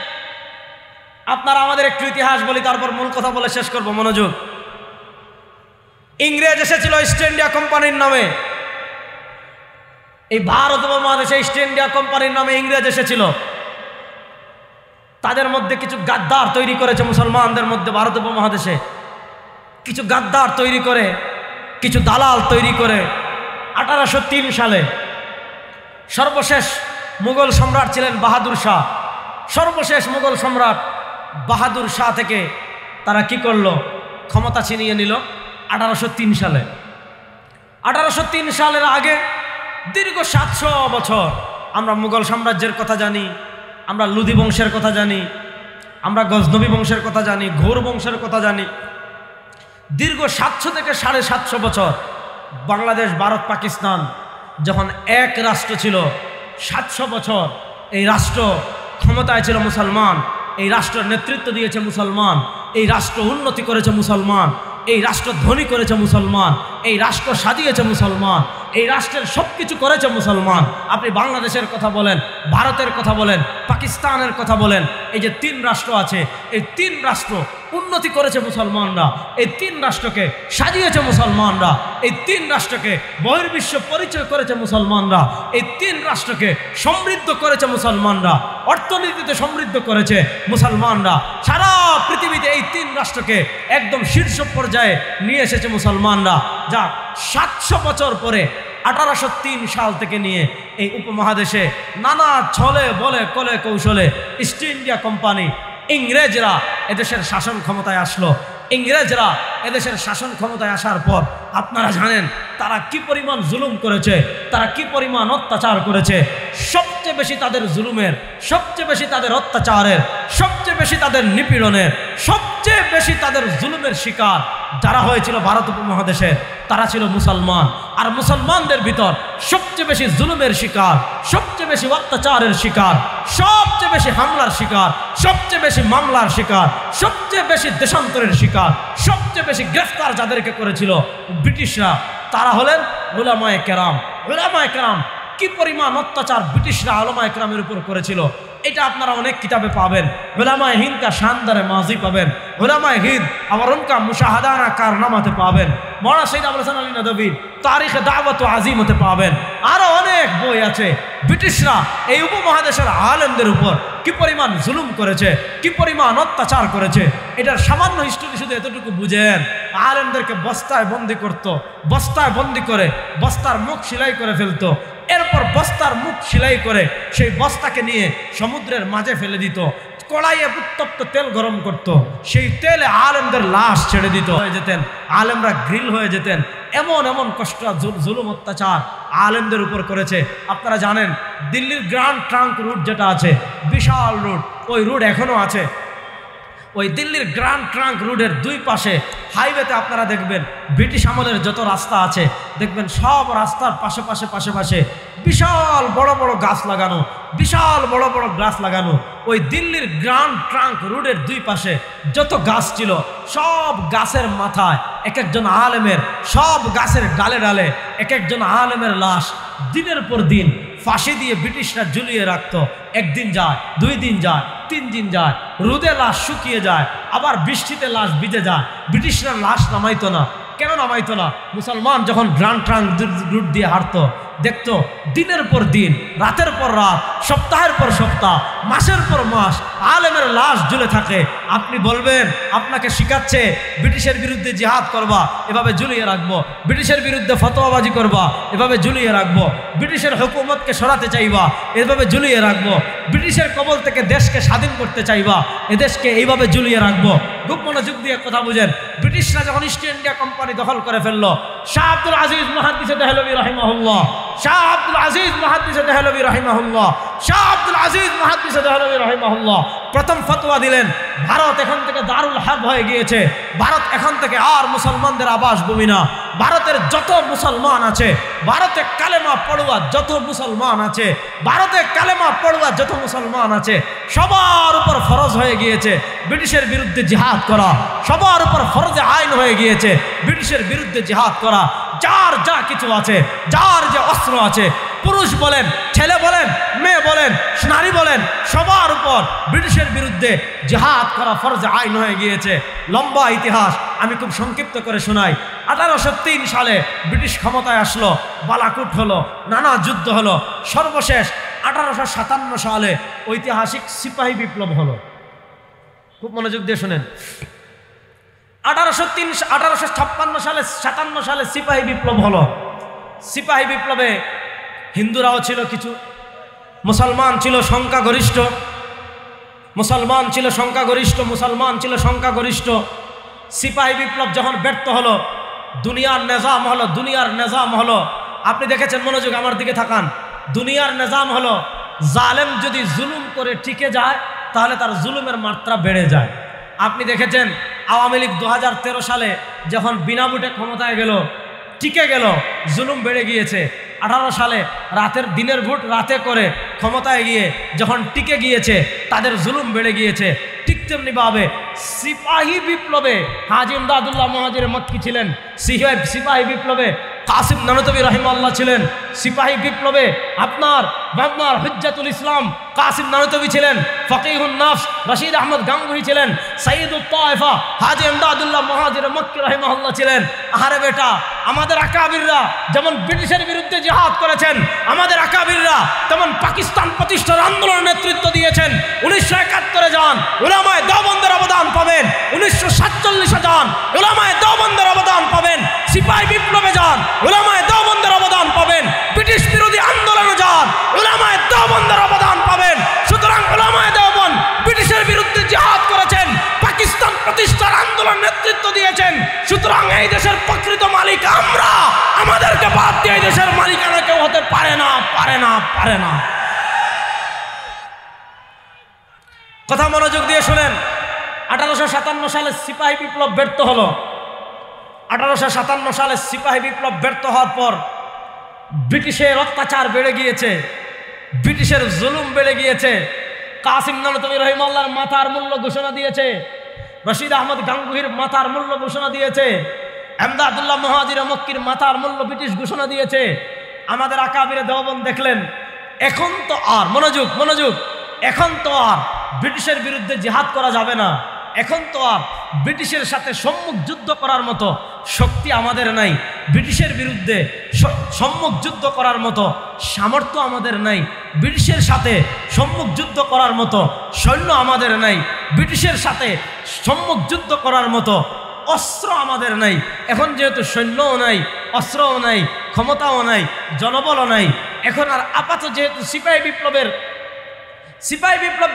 আপনারা আমাদের একটু ইতিহাস বলি, তারপর মূল কথা বলে শেষ করব। মনোযোগ। ইংরেজ এসেছিল ইস্ট ইন্ডিয়া কোম্পানির নামে। এই ভারত উপমহাদেশে ইস্ট ইন্ডিয়া কোম্পানির নামে ইংরেজ এসেছিল। তাদের মধ্যে কিছু গাদ্দার তৈরি করেছে মুসলমানদের মধ্যে। ভারত উপমহাদেশে কিছু গাদ্দার তৈরি করে, কিছু দালাল তৈরি করে 1803 সালে সর্বশেষ মুঘল সম্রাট ছিলেন বাহাদুর শাহ। সর্বশেষ মুঘল সম্রাট বাহাদুর শাহ থেকে তারা কি করলো? ক্ষমতা ছিনিয়ে নিল 1803 সালে। 1803 সালের আগে দীর্ঘ 700 বছর আমরা মুঘল সাম্রাজ্যের কথা জানি, আমরা লুদি বংশের কথা জানি, আমরা গজনবী বংশের কথা জানি, ঘোর বংশের কথা জানি। দীর্ঘ 700 থেকে 750 বছর বাংলাদেশ, ভারত, পাকিস্তান যখন এক রাষ্ট্র ছিল, 700 বছর এই রাষ্ট্র ক্ষমতায় ছিল মুসলমান। এই রাষ্ট্রের নেতৃত্ব দিয়েছে মুসলমান। এই রাষ্ট্র উন্নতি করেছে মুসলমান। এই রাষ্ট্র ধনী করেছে মুসলমান। এই রাষ্ট্র সাজিয়েছে মুসলমান। এই রাষ্ট্রের সব কিছু করেছে মুসলমান। আপনি বাংলাদেশের কথা বলেন, ভারতের কথা বলেন, পাকিস্তানের কথা বলেন, এই যে 3 রাষ্ট্র আছে, এই 3 রাষ্ট্র উন্নতি করেছে মুসলমানরা। এই 3 রাষ্ট্রকে সাজিয়েছে মুসলমানরা। এই 3 রাষ্ট্রকে বহির্বিশ্ব পরিচয় করেছে মুসলমানরা। এই 3 রাষ্ট্রকে সমৃদ্ধ করেছে মুসলমানরা, অর্থনীতিতে সমৃদ্ধ করেছে মুসলমানরা। সারা পৃথিবীতে এই 3 রাষ্ট্রকে একদম শীর্ষ পর্যায়ে নিয়ে এসেছে মুসলমানরা। যা 700 বছর পরে 1803 সাল থেকে নিয়ে এই উপমহাদেশে নানা ছলে বলে কলে কৌশলে ইস্ট ইন্ডিয়া কোম্পানি, ইংরেজরা এদেশের শাসন ক্ষমতায় আসলো। ইংরেজরা এদেশের শাসন ক্ষমতায় আসার পর আপনারা জানেন তারা কি পরিমাণ জুলুম করেছে, তারা কি পরিমাণ অত্যাচার করেছে। সবচেয়ে বেশি তাদের জুলুমের, সবচেয়ে বেশি তাদের অত্যাচারের, সবচেয়ে বেশি তাদের নিপীড়নের, সবচেয়ে বেশি তাদের জুলুমের শিকার যারা হয়েছিল ভারত উপমহাদেশে, তারা ছিল মুসলমান। আর মুসলমানদের ভিতর সবচেয়ে বেশি জুলুমের শিকার, সবচেয়ে বেশি অত্যাচারের শিকার, সবচেয়ে বেশি হামলার শিকার, সবচেয়ে বেশি মামলার শিকার, সবচেয়ে বেশি দেশান্তরের শিকার, সবচেয়ে বেশি গ্রেফতার যাদেরকে করেছিল ব্রিটিশরা, তারা হলেন উলামায়ে কেরাম। উলামায়ে কেরাম কি পরিমাণ অত্যাচার ব্রিটিশরা উলামায়ে কেরামের উপর করেছিল এটা আপনারা অনেক কিতাবে পাবেন। উলামায়ে হিন্দ কা শানদারে মাজি পাবেন, উলামায়ে হিন্দ আবার উনকা মুশাহাদানা কারনামাতে পাবেন, মৌলানা সৈয়দ আবুল হাসান আলী নদভীর তারিখে দাওয়াত ও আজিমতে পাবেন। আরো অনেক বই আছে। ব্রিটিশরা এই উপমহাদেশের আলেমদের উপর কি পরিমাণ জুলুম করেছে, কি পরিমাণ অত্যাচার করেছে, এটার সামান্য হিস্ট্রি শুধু এতটুকু বুঝেন। আলেমদেরকে বস্তায় বন্দি করত, বস্তায় বন্দি করে বস্তার মুখ সেলাই করে ফেলতো। এরপর বস্তার মুখ সেলাই করে সেই বস্তাকে নিয়ে সমুদ্রের মাঝে ফেলে দিত। কড়াইয়ে উত্তপ্ত তেল গরম করত, সেই তেলে আলেমদের লাশ ছেড়ে দিত, হয়ে যেতেন আলেমরা গ্রিল হয়ে যেতেন। এমন এমন কষ্ট জুলুম অত্যাচার আলেমদের উপর করেছে। আপনারা জানেন দিল্লির গ্র্যান্ড ট্রাঙ্ক রুট যেটা আছে, বিশাল রুট, ওই রুট এখনো আছে। ওই দিল্লির গ্র্যান্ড ট্রাঙ্ক রুটের 2 পাশে হাইওয়েতে আপনারা দেখবেন ব্রিটিশ আমলের যত রাস্তা আছে দেখবেন সব রাস্তার পাশে পাশে পাশে পাশে বিশাল বড় বড় গাছ লাগানো, বিশাল বড় বড় গাছ লাগানো। ওই দিল্লির গ্র্যান্ড ট্রাঙ্ক রুটের 2 পাশে যত গাছ ছিল সব গাছের মাথায় এক একজন আলেমের, সব গাছের ডালে ডালে এক একজন আলেমের লাশ দিনের পর দিন ফাঁসি দিয়ে ব্রিটিশরা ঝুলিয়ে রাখত। 1 দিন যায়, 2 দিন যায়, 3 দিন যায়, রোদে লাশ শুকিয়ে যায়, আবার বৃষ্টিতে লাশ ভিজে যায়। ব্রিটিশরা লাশ নামাইতো না। কেন নামাইতো না? মুসলমান যখন গ্র্যান্ড ট্রাঙ্ক রুট দিয়ে হাঁটতো দেখতো দিনের পর দিন, রাতের পর রাত, সপ্তাহের পর সপ্তাহ, মাসের পর মাস আলেমের লাশ ঝুলে থাকে, আপনি বলবেন আপনাকে শিখাচ্ছে ব্রিটিশের বিরুদ্ধে জিহাদ করবা, এভাবে ঝুলিয়ে রাখবো, ব্রিটিশের বিরুদ্ধে ফতোয়াবাজি করবা, এভাবে ঝুলিয়ে রাখবো, ব্রিটিশের হুকুমতকে সরাতে চাইবা, এভাবে ঝুলিয়ে রাখবো, ব্রিটিশের কবল থেকে দেশকে স্বাধীন করতে চাইবা, এদেশকে এইভাবে ঝুলিয়ে রাখবো। খুব মনোযোগ দিয়ে কথা বুঝেন। ব্রিটিশরা যখন ইস্ট ইন্ডিয়া কোম্পানি দখল করে ফেললো, শাহ আব্দুল আজিজ মুহাদ্দিস দেহলভী রাহিমাহুল্লাহ, শাহ আব্দুল আজিজ মুহাদ্দিস দেহলভী রাহিমাহুল্লাহ, শাহ আব্দুল আজিজ মুহাদ্দিস দেহলভী রাহিমাহুল্লাহ প্রথম ফতোয়া দিলেন, ভারত এখন থেকে দারুল হার্ব হয়ে গিয়েছে, ভারত এখন থেকে আর মুসলমানদের আবাসভূমি না। ভারতের যত মুসলমান আছে, ভারতে কালেমা পড়ুয়া যত মুসলমান আছে, ভারতে কালেমা পড়ুয়া যত মুসলমান আছে, সবার উপর ফরজ হয়ে গিয়েছে ব্রিটিশের বিরুদ্ধে জিহাদ করা, সবার উপর ফরজে আইন হয়ে গিয়েছে ব্রিটিশের বিরুদ্ধে জিহাদ করা। যার যা কিছু আছে, যার যে অস্ত্র আছে, পুরুষ বলেন, ছেলে বলেন, মেয়ে বলেন, নারী বলেন, সবার উপর ব্রিটিশের বিরুদ্ধে জিহাদ করা ফরজ আইন হয়ে গিয়েছে। লম্বা ইতিহাস, আমি খুব সংক্ষিপ্ত করে শোনাই। 1803 সালে ব্রিটিশ ক্ষমতায় আসলো, বালাকুট হলো, নানা যুদ্ধ হলো, সর্বশেষ 1857 সালে ঐতিহাসিক সিপাহী বিপ্লব হলো। খুব মনোযোগ দিয়ে শোনেন। 1856 সালে 57 সালে সিপাহী বিপ্লব হলো। সিপাহী বিপ্লবে হিন্দুরাও ছিল কিছু, মুসলমান ছিল সংখ্যাগরিষ্ঠ, মুসলমান ছিল সংখ্যাগরিষ্ঠ, মুসলমান ছিল সংখ্যাগরিষ্ঠ। সিপাহী বিপ্লব যখন ব্যর্থ হলো, দুনিয়ার নিজাম হলো, দুনিয়ার নিজাম হলো। আপনি দেখেছেন, মনোযোগ আমার দিকে তাকান। দুনিয়ার নিজাম হলো, জালেম যদি জুলুম করে টিকে যায় তাহলে তার জুলুমের মাত্রা বেড়ে যায়। আপনি দেখেছেন আওয়ামী লীগ 2013 সালে যখন বিনা ভোটে ক্ষমতায় গেল, টিকে গেল, জুলুম বেড়ে গিয়েছে। 18 সালে দিনের ভোট রাতে করে ক্ষমতায় গিয়ে যখন টিকে গিয়েছে, তাদের জুলুম বেড়ে গিয়েছে। ঠিক তেমনিভাবে সিপাহী বিপ্লবে হাজী ইমদাদুল্লাহ মুহাজির মক্কি ছিলেন, সিপাহী বিপ্লবে কাসিম নানতবী রাহিমাহুল্লাহ ছিলেন, সিপাহী বিপ্লবে আপনার হুজ্জাতুল ইসলাম কাসিম নানতবী ছিলেন, ফকিহুন নফস রশিদ আহমদ গাঙ্গুহি ছিলেন, সাইয়্যিদুত তায়েফা হাজী ইমদাদুল্লাহ মুহাজির মক্কি রাহিমাহুল্লাহ ছিলেন। আহারে বেটা, আমাদের আকাবিররা যেমন ব্রিটিশের বিরুদ্ধে জিহাদ করেছেন, আমাদের আকাবিররা তেমন পাকিস্তান প্রতিষ্ঠার আন্দোলনের নেতৃত্ব দিয়েছেন। 1971 যান, উলামায়ে দেওবন্দের অবদান পাবেন। 1947 যান, উলামায়ে দেওবন্দের অবদান পাবেন। সিপাহী বিপ্লবে যান, উলামায়ে দেওবন্দের অবদান পাবেন। ব্রিটিশ বিরোধী আন্দোলনে যান, উলামায়ে দেওবন্দের অবদান পাবেন। সুতরাং উলামায়ে দেওবন্দ ব্রিটিশের বিরুদ্ধে জিহাদ করেছেন, পাকিস্তান প্রতিষ্ঠার আন্দোলন নেতৃত্ব দিয়েছেন। সুতরাং এই দেশের প্রকৃত মালিক আমরা, আমাদেরকে বাদ দিয়ে এই দেশের মালিকানা কেউ হতে পারে না, পারে না, পারে না। কথা মনোযোগ দিয়ে শুনেন। 1857 সালে সিপাহী বিপ্লব ব্যর্থ হলো। 1857 সালে সিপাহী বিপ্লব ব্যর্থ হওয়ার পর ব্রিটিশের অত্যাচার বেড়ে গিয়েছে, ব্রিটিশের জুলুম বেড়ে গিয়েছে। কাসিম নানতবী রাহিমাহুল্লাহর মাথার মূল্য ঘোষণা দিয়েছে, রশিদ আহমদ গাঙ্গুহির মাথার মূল্য ঘোষণা দিয়েছে, ইমদাদুল্লাহ মুহাজির মক্কির মাথার মূল্য ব্রিটিশ ঘোষণা দিয়েছে। আমাদের আকাবিরে দেওবন্দ দেখলেন, এখন তো আর মনোযোগ, এখন তো আর ব্রিটিশের বিরুদ্ধে জিহাদ করা যাবে না, এখন তো আর ব্রিটিশের সাথে সম্মুখ যুদ্ধ করার মতো শক্তি আমাদের নাই, ব্রিটিশের বিরুদ্ধে সম্মুখ যুদ্ধ করার মতো সামর্থ্য আমাদের নাই, ব্রিটিশের সাথে সম্মুখ যুদ্ধ করার মতো সৈন্য আমাদের নাই, ব্রিটিশের সাথে সম্মুখ যুদ্ধ করার মতো অস্ত্র আমাদের নাই। এখন যেহেতু সৈন্যও নাই, অস্ত্রও নাই, ক্ষমতাও নাই, জনবলও নাই, এখন আর আপাতত যেহেতু সিপাহী বিপ্লব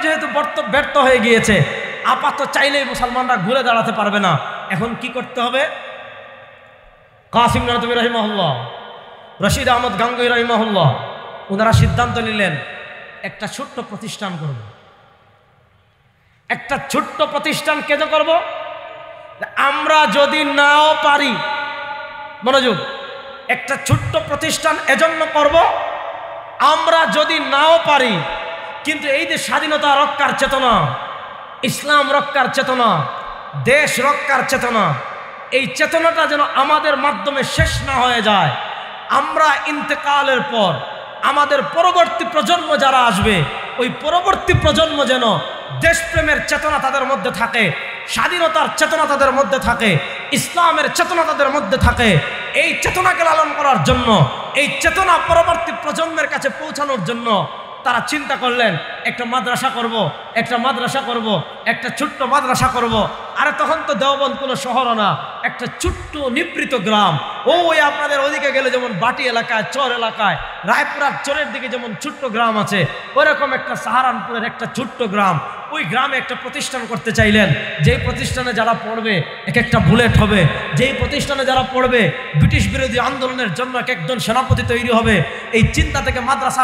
যেহেতু ব্যর্থ হয়ে গিয়েছে, আপাতত চাইলেই মুসলমানরা ঘুরে দাঁড়াতে পারবে না। এখন কি করতে হবে? কাসিম নানতবী রাহিমাহুল্লাহ, রশিদ আহমদ গাঙ্গুহি রাহিমাহুল্লাহ, ওনারা সিদ্ধান্ত নিলেন একটা ছোট্ট প্রতিষ্ঠান করব। একটা ছোট্ট প্রতিষ্ঠান কেন করব? আমরা যদি নাও পারি, মনোযোগ, একটা ছোট্ট প্রতিষ্ঠান এজন্য করব, আমরা যদি নাও পারি, কিন্তু এই যে স্বাধীনতা রক্ষার চেতনা, ইসলাম রক্ষার চেতনা, দেশ রক্ষার চেতনা, এই চেতনাটা যেন আমাদের মাধ্যমে শেষ না হয়ে যায়। আমরা ইন্তেকালের পর আমাদের পরবর্তী প্রজন্ম যারা আসবে, ওই পরবর্তী প্রজন্ম যেন দেশপ্রেমের চেতনা তাদের মধ্যে থাকে, স্বাধীনতার চেতনা তাদের মধ্যে থাকে, ইসলামের চেতনা তাদের মধ্যে থাকে। এই চেতনাকে লালন করার জন্য, এই চেতনা পরবর্তী প্রজন্মের কাছে পৌঁছানোর জন্য তারা চিন্তা করলেন একটা মাদ্রাসা করব, একটা মাদ্রাসা করব, একটা ছোট্ট মাদ্রাসা করব। আরে তখন তো দেওবন্দ কোনো শহরও না, একটা ছোট্ট নিবৃত গ্রাম। ওই আপনাদের ওদিকে গেলে যেমন বাটি এলাকায়, চর এলাকায়, রায়পুরার চরের দিকে যেমন ছোট্ট গ্রাম আছে, ওইরকম একটা সাহারানপুরের একটা ছোট্ট গ্রাম। ওই গ্রামে একটা প্রতিষ্ঠান করতে চাইলেন, যেই প্রতিষ্ঠানে যারা পড়বে এক একটা বুলেট হবে, যেই প্রতিষ্ঠানে যারা পড়বে ব্রিটিশ বিরোধী আন্দোলনের জন্য এক একজন সেনাপতি তৈরি হবে। এই চিন্তা থেকে মাদ্রাসা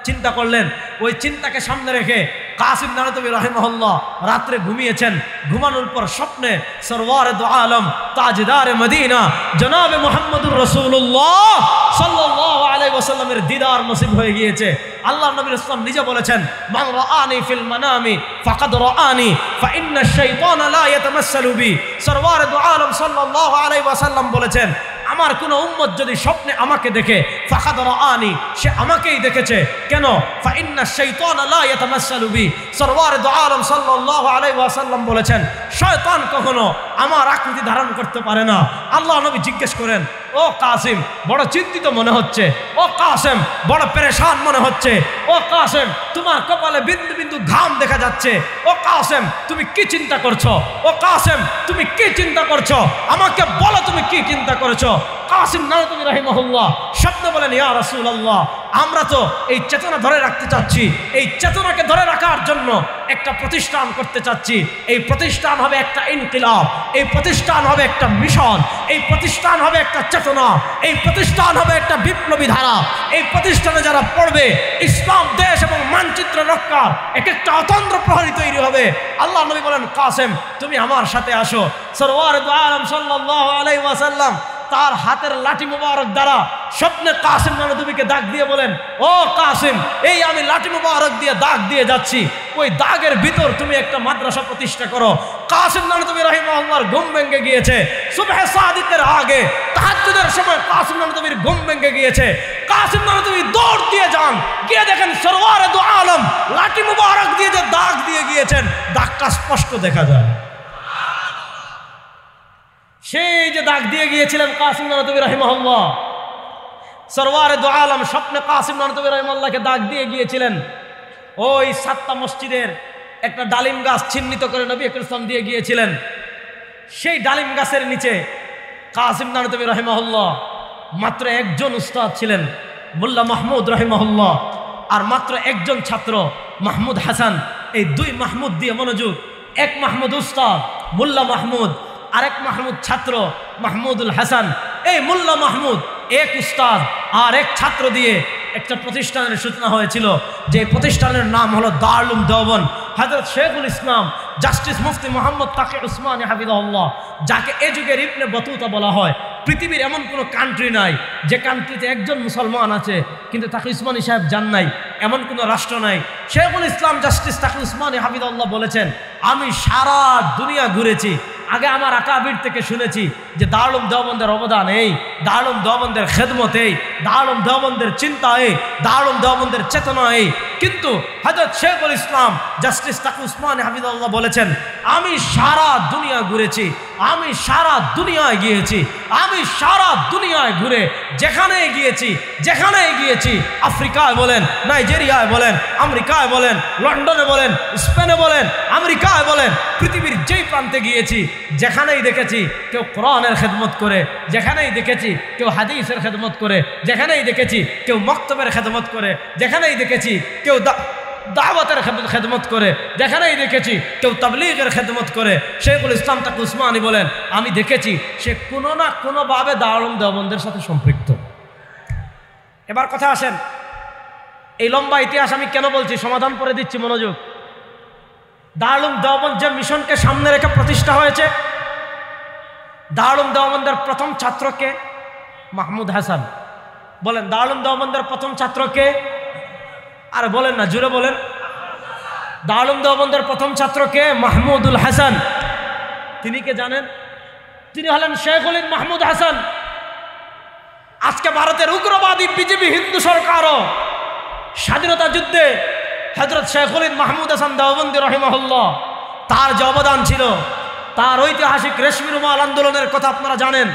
চিন্তা করলেন। ওই চিন্তাকে সামনে রেখে কাসিম নানতবী রাহিমাহুল্লাহ রাত্রে ঘুমিয়েছেন। ঘুমানোর পর স্বপ্নে সরওয়ারে দু আলম তাজদারে মদিনা জনাবে মুহাম্মদুর রাসূলুল্লাহ সাল্লাল্লাহু আলাইহি ওয়াসাল্লামের দিদার নসিব হয়ে গিয়েছে। আল্লাহর নবী রাসূল নিজে বলেছেন, মান রাআনি ফিল মানামি ফাকাদ রাআনি ফা ইন্না শাইতানা লা ইয়াতামাসসালু বি। সরওয়ারে দু আলম সাল্লাল্লাহু আলাইহি ওয়াসাল্লাম বলেছেন, আমার কোন উম্মত যদি স্বপ্নে আমাকে দেখে ফাকাদ রাআনি, সে আমাকেই দেখেছে। কেন? ফা ইন্না শাইতানা লা ইয়াতামাসসালু বি। সরওয়ারে দু আলম সাল্লাল্লাহু আলাইহি ওয়াসাল্লাম বলেছেন, শয়তান কখনো আমার আকৃতি ধারণ করতে পারে না। আল্লাহ নবী জিজ্ঞেস করেন, ও কাসিম বড় চিন্তিত মনে হচ্ছে, ও কাসিম বড় পেরেশান মনে হচ্ছে, ও কাসিম তোমার কপালে বিন্দু বিন্দু ঘাম দেখা যাচ্ছে, ও কাসিম তুমি কি চিন্তা করছো, ও কাসিম তুমি কি চিন্তা করছো, আমাকে বলো তুমি কি চিন্তা করেছো। কাসিম নানতবী রাহিমাহুল্লাহ শব্দ বলেন, ইয়া রাসূলুল্লাহ আমরা তো এই চেতনা ধরে রাখতে চাচ্ছি, এই চেতনাকে ধরে রাখার জন্য একটা প্রতিষ্ঠান করতে চাচ্ছি। এই প্রতিষ্ঠান হবে একটা ইনকিলাব, এই প্রতিষ্ঠান হবে একটা মিশন, এই প্রতিষ্ঠান হবে একটা চেতনা, এই প্রতিষ্ঠান হবে একটা বিপ্লবী ধারা। এই প্রতিষ্ঠানে যারা পড়বে ইসলাম দেশ এবং মানচিত্র রক্ষার এক একটা অতন্ত্র প্রহরী তৈরি হবে। আল্লাহ নবী বলেন, কাসিম তুমি আমার সাথে আসো। সরওয়ারে দু আলম সাল্লাল্লাহু আলাইহি ওয়াসাল্লাম তার হাতের লাঠি মুবারক দ্বারা স্বপ্নে কাসিম নানতবীকে দাগ দিয়ে বলেন, ও কাসিম এই আমি লাঠি মুবারক দিয়ে দাগ দিয়ে যাচ্ছি, ওই দাগের ভিতর তুমি একটা মাদ্রাসা প্রতিষ্ঠা করো। কাসিম নানতবী রাহিমাহুল্লাহর ঘুম ভেঙে গিয়েছে। সুবহে সাদিকের আগে তাহাজ্জুদের সময় কাসিম নানতবীর ঘুম ভেঙে গিয়েছে। কাসিম নানতবী দৌড় দিয়ে যান, গিয়ে দেখেন সরওয়ারে দু আলম লাঠি মুবারক দিয়ে যে দাগ দিয়ে গিয়েছেন, দাগটা স্পষ্ট দেখা যায়। সেই যে দাগ দিয়ে গিয়েছিলেন কাসিম নানতবী রাহিমাহুল্লাহ, সরওয়ারে দু আলম স্বপ্নে কাসিম নানতবী রাহিমাহুল্লাহকে দাগ দিয়ে গিয়েছিলেন। ওই সাতটা মসজিদের একটা ডালিম গাছ চিহ্নিত করে নবী আকরাম সাল্লাল্লাহু আলাইহি ওয়াসাল্লাম দিয়ে গিয়েছিলেন। সেই ডালিম গাছের নিচে কাসিম নানতবী রাহিমাহুল্লাহ মাত্র একজন উস্তাদ ছিলেন, মোল্লা মাহমুদ রাহিমাহুল্লাহ, আর মাত্র একজন ছাত্র মাহমুদ হাসান। এই দুই মাহমুদ দিয়ে মনোযোগ, এক মাহমুদ উস্তাদ মোল্লা মাহমুদ, আরেক মাহমুদ ছাত্র মাহমুদুল হাসান। এই মোল্লা মাহমুদ এক উস্তাদ আর এক ছাত্র দিয়ে একটা প্রতিষ্ঠানের সূচনা হয়েছিল, যে প্রতিষ্ঠানের নাম হলো দারুল উলুম দেওবন্দ। হযরত শেখুল ইসলাম জাস্টিস মুফতি মোহাম্মদ তাকি উসমানী হাফিজাহুল্লাহ, যাকে এ যুগের ইবনে বতুতা বলা হয়। পৃথিবীর এমন কোনো কান্ট্রি নাই যে কান্ট্রিতে একজন মুসলমান আছে কিন্তু তাকি উসমানী সাহেব জান নাই, এমন কোনো রাষ্ট্র নাই। শেখুল ইসলাম জাস্টিস তাকি উসমানী হাফিজাহুল্লাহ বলেছেন, আমি সারা দুনিয়া ঘুরেছি, আগে আমার আকাবির থেকে শুনেছি যে দারুল উলুম দেওবন্দের অবদান এই, দারুল উলুম দেওবন্দের খেদমত এই, দারুল উলুম দেওবন্দের চিন্তা এই, দারুল উলুম দেওবন্দের চেতনা এই। কিন্তু হযরত শেখুল ইসলাম জাস্টিস তাকি উসমানী হাফিজাহুল্লাহ বলেছেন, আমি সারা দুনিয়া ঘুরেছি, আমি সারা দুনিয়ায় গিয়েছি, আমি সারা দুনিয়ায় ঘুরে যেখানেই গিয়েছি, আফ্রিকায় বলেন, নাইজেরিয়ায় বলেন, আমেরিকায় বলেন, লন্ডনে বলেন, স্পেনে বলেন, আমেরিকায় বলেন, পৃথিবীর যেই প্রান্তে গিয়েছি, যেখানেই দেখেছি কেউ কোরআনের খেদমত করে, যেখানেই দেখেছি কেউ হাদিসের খেদমত করে, যেখানেই দেখেছি কেউ মক্তবের খেদমত করে, যেখানেই দেখেছি কেউ দাওয়াতের খেদমত করে, যেখানেই দেখেছি কেউ তাবলীগের খেদমত করে। শেখুল ইসলাম তাকি উসমানী বলেন, আমি দেখেছি সে কোনো না কোনোভাবে দারুল উলুম দেওবন্দের সাথে সম্পৃক্ত। এবার কথা আসেন, এই লম্বা ইতিহাস আমি কেন বলছি সমাধান করে দিচ্ছি, মনোযোগ। দারুল উলুম দেওবন্দ যে মিশনকে সামনে রেখে প্রতিষ্ঠা হয়েছে, দারুল উলুম দেওবন্দের প্রথম ছাত্রকে মাহমুদ হাসান। বলেন দারুল উলুম দেওবন্দের প্রথম ছাত্রকে, আর বলেন না, জুড়ে বলেন। দারুল উলুম দেওবন্দের প্রথম ছাত্রকে মাহমুদুল হাসান। তিনি কে জানেন? তিনি হলেন শেখুল মাহমুদ হাসান। আজকে ভারতের উগ্রবাদী বিজেপি হিন্দু সরকারও স্বাধীনতা যুদ্ধে হযরত শেখুল মাহমুদ হাসান দেওবন্দি রাহিমাহুল্লাহ তার যে অবদান ছিল, তার ঐতিহাসিক রেশমি রুমাল আন্দোলনের কথা আপনারা জানেন।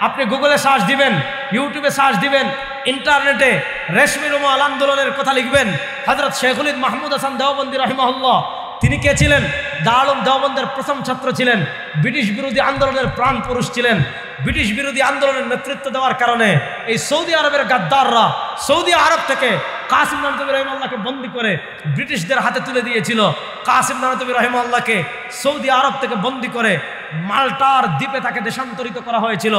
আপনি গুগলে সার্চ দিবেন, ইউটিউবে সার্চ দিবেন, ইন্টারনেটে রেশমি রুমাল আন্দোলনের কথা লিখবেন, হযরত শেখুল হিন্দ মাহমুদ হাসান দেওবন্দি রাহিমাহুল্লাহ তিনি কে ছিলেন? দারুল দেওবন্দের প্রথম ছাত্র ছিলেন, ব্রিটিশ বিরোধী আন্দোলনের প্রাণ পুরুষ ছিলেন। ব্রিটিশ বিরোধী আন্দোলনের নেতৃত্ব দেওয়ার কারণে এই সৌদি আরবের গাদ্দাররা সৌদি আরব থেকে কাসিম নানতবী রহিমাহুল্লাহকে বন্দী করে ব্রিটিশদের হাতে তুলে দিয়েছিল। কাসিম নানতবী রহিমাহুল্লাহকে সৌদি আরব থেকে বন্দী করে মাল্টার দ্বীপে তাকে দেশান্তরিত করা হয়েছিল।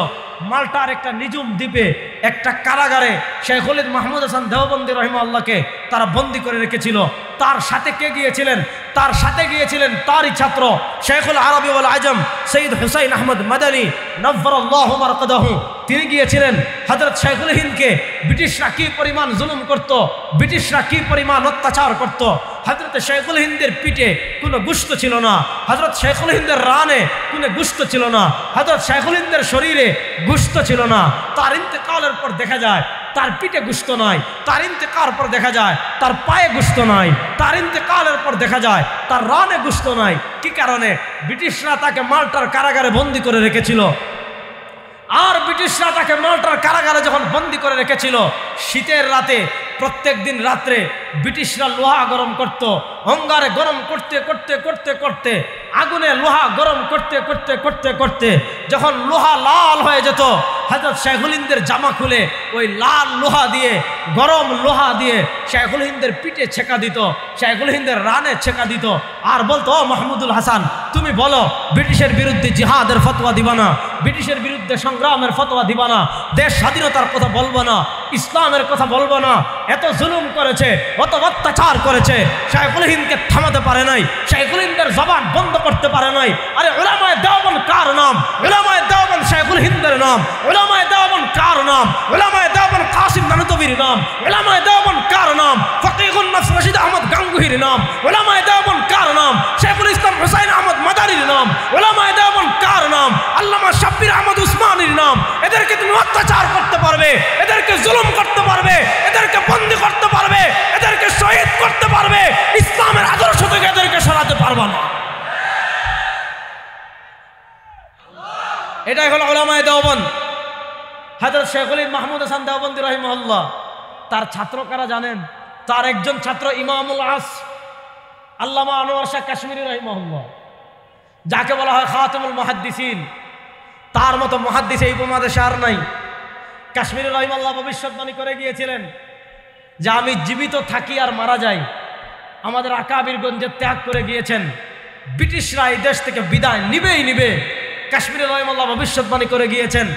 মাল্টার একটা নিঝুম দ্বীপে একটা কারাগারে শেখুল হিন্দ মাহমুদ হাসান দেওবন্দি রহিমাহুল্লাহকে তারা বন্দী করে রেখেছিল। তার সাথে কে গিয়েছিলেন? তার সাথে গিয়েছিলেন তারই ছাত্র শেখুল আরবি ওয়াল আজম সৈয়দ হুসাইন আহমদ মাদানী নవ్বরাল্লাহু মারকাদাহু। তিনি গিয়েছিলেন হযরত শেখুল হিন্দকে ব্রিটিশরা কি পরিমাণ জুলুম করত, ব্রিটিশরা কি পরিমাণ অত্যাচার করত। হযরত শেখুল হিন্দের পিঠে কোনো গোশত ছিল না, হযরত শেখুল হিন্দের রানে কোনো গোশত ছিল না, হযরত শেখুল হিন্দের শরীরে গোশত ছিল না। তার ইন্তেকালের পর দেখা যায় তার পিঠে গোশত নাই, তার ইন্তেকালের পর দেখা যায় তার পায়ে গোশত নাই, তার ইন্তেকালের পর দেখা যায় তার রানে গোশত নাই। কি কারণে? ব্রিটিশরা তাকে মাল্টার কারাগারে বন্দী করে রেখেছিল। আর ব্রিটিশরা তাকে মাল্টার কারাগারে যখন বন্দী করে রেখেছিল, শীতের রাতে প্রত্যেক দিন রাত্রে ব্রিটিশরা লোহা গরম করত, অঙ্গারে গরম করতে করতে করতে করতে আগুনে লোহা গরম করতে করতে করতে করতে যখন লোহা লাল হয়ে যেত, হযরত শেখুল হিন্দের জামা খুলে ওই লাল লোহা দিয়ে, গরম লোহা দিয়ে শেখুল হিন্দের পিঠে ছেকা দিত, শেখুল হিন্দের রানে ছেকা দিত। আর বলতো, ও মাহমুদুল হাসান, তুমি বলো ব্রিটিশের বিরুদ্ধে জিহাদের ফতোয়া দিবা না, ব্রিটিশের বিরুদ্ধে সংগ্রামের ফতোয়া দিবা না, দেশ স্বাধীনতার কথা বলবো না, ইসলামের কথা বলবো না। এত জুলুম করেছে, অত অত্যাচার করেছে, শেখুল হিন্দকে থামাতে পারে নাই, শেখুল হিন্দের জবান বন্ধ করতে পারে নাই। আরে উলামায়ে দেওবন্দ কার নাম? উলামায়ে দেওবন্দ শেখুল হিন্দের নাম। উলামায়ে দেওবন্দ কার নাম? উলামায়ে দেওবন্দ কাসিম নানতবীর নাম। উলামায়ে দেওবন্দ কার নাম? ফকিহুন নাস রশিদ আহমদ গাঙ্গুহির নাম। উলামায়ে দেওবন্দ কার নাম? শেখুল ইসলাম হুসাইন আহমদ মাদানির নাম। উলামায়ে দেওবন্দ কার নাম? আল্লামা শাব্বির আহমদ উসমানীর নাম। এদেরকে তুমি অত্যাচার করতে পারবে, এদেরকে জুলুম করতে পারবে, এদেরকে বন্দী করতে পারবে, এদেরকে শহীদ করতে পারবে, ইসলামের আদর্শ থেকে এদেরকে সরাতে পারবে না। এটাই হলো উলামায়ে দেওবন্দ। হযরত শেখুল হিন্দ মাহমুদ হাসান দেওবন্দি রাহিমাহুল্লাহ, তার ছাত্র কারা জানেন? তার একজন ছাত্র ইমামুল আস আল্লামা আনোয়ার শাহ কাশ্মীরি রাহিমাহুল্লাহ, যাকে বলা হয় খাতামুল মুহাদ্দিসিন। তার মতো মুহাদ্দিস এই উপমহাদেশে আর নাই। কাশ্মীরি রাহিমাহুল্লাহ ভবিষ্যৎবাণী করে গিয়েছিলেন যে আমি জীবিত থাকি আর মারা যাই, আমাদের আকাবিরগঞ্জে ত্যাগ করে গিয়েছেন, ব্রিটিশরা এই দেশ থেকে বিদায় নিবেই নিবে। কাশ্মীরি রাহিমাহুল্লাহ ভবিষ্যৎবাণী করে গিয়েছেন।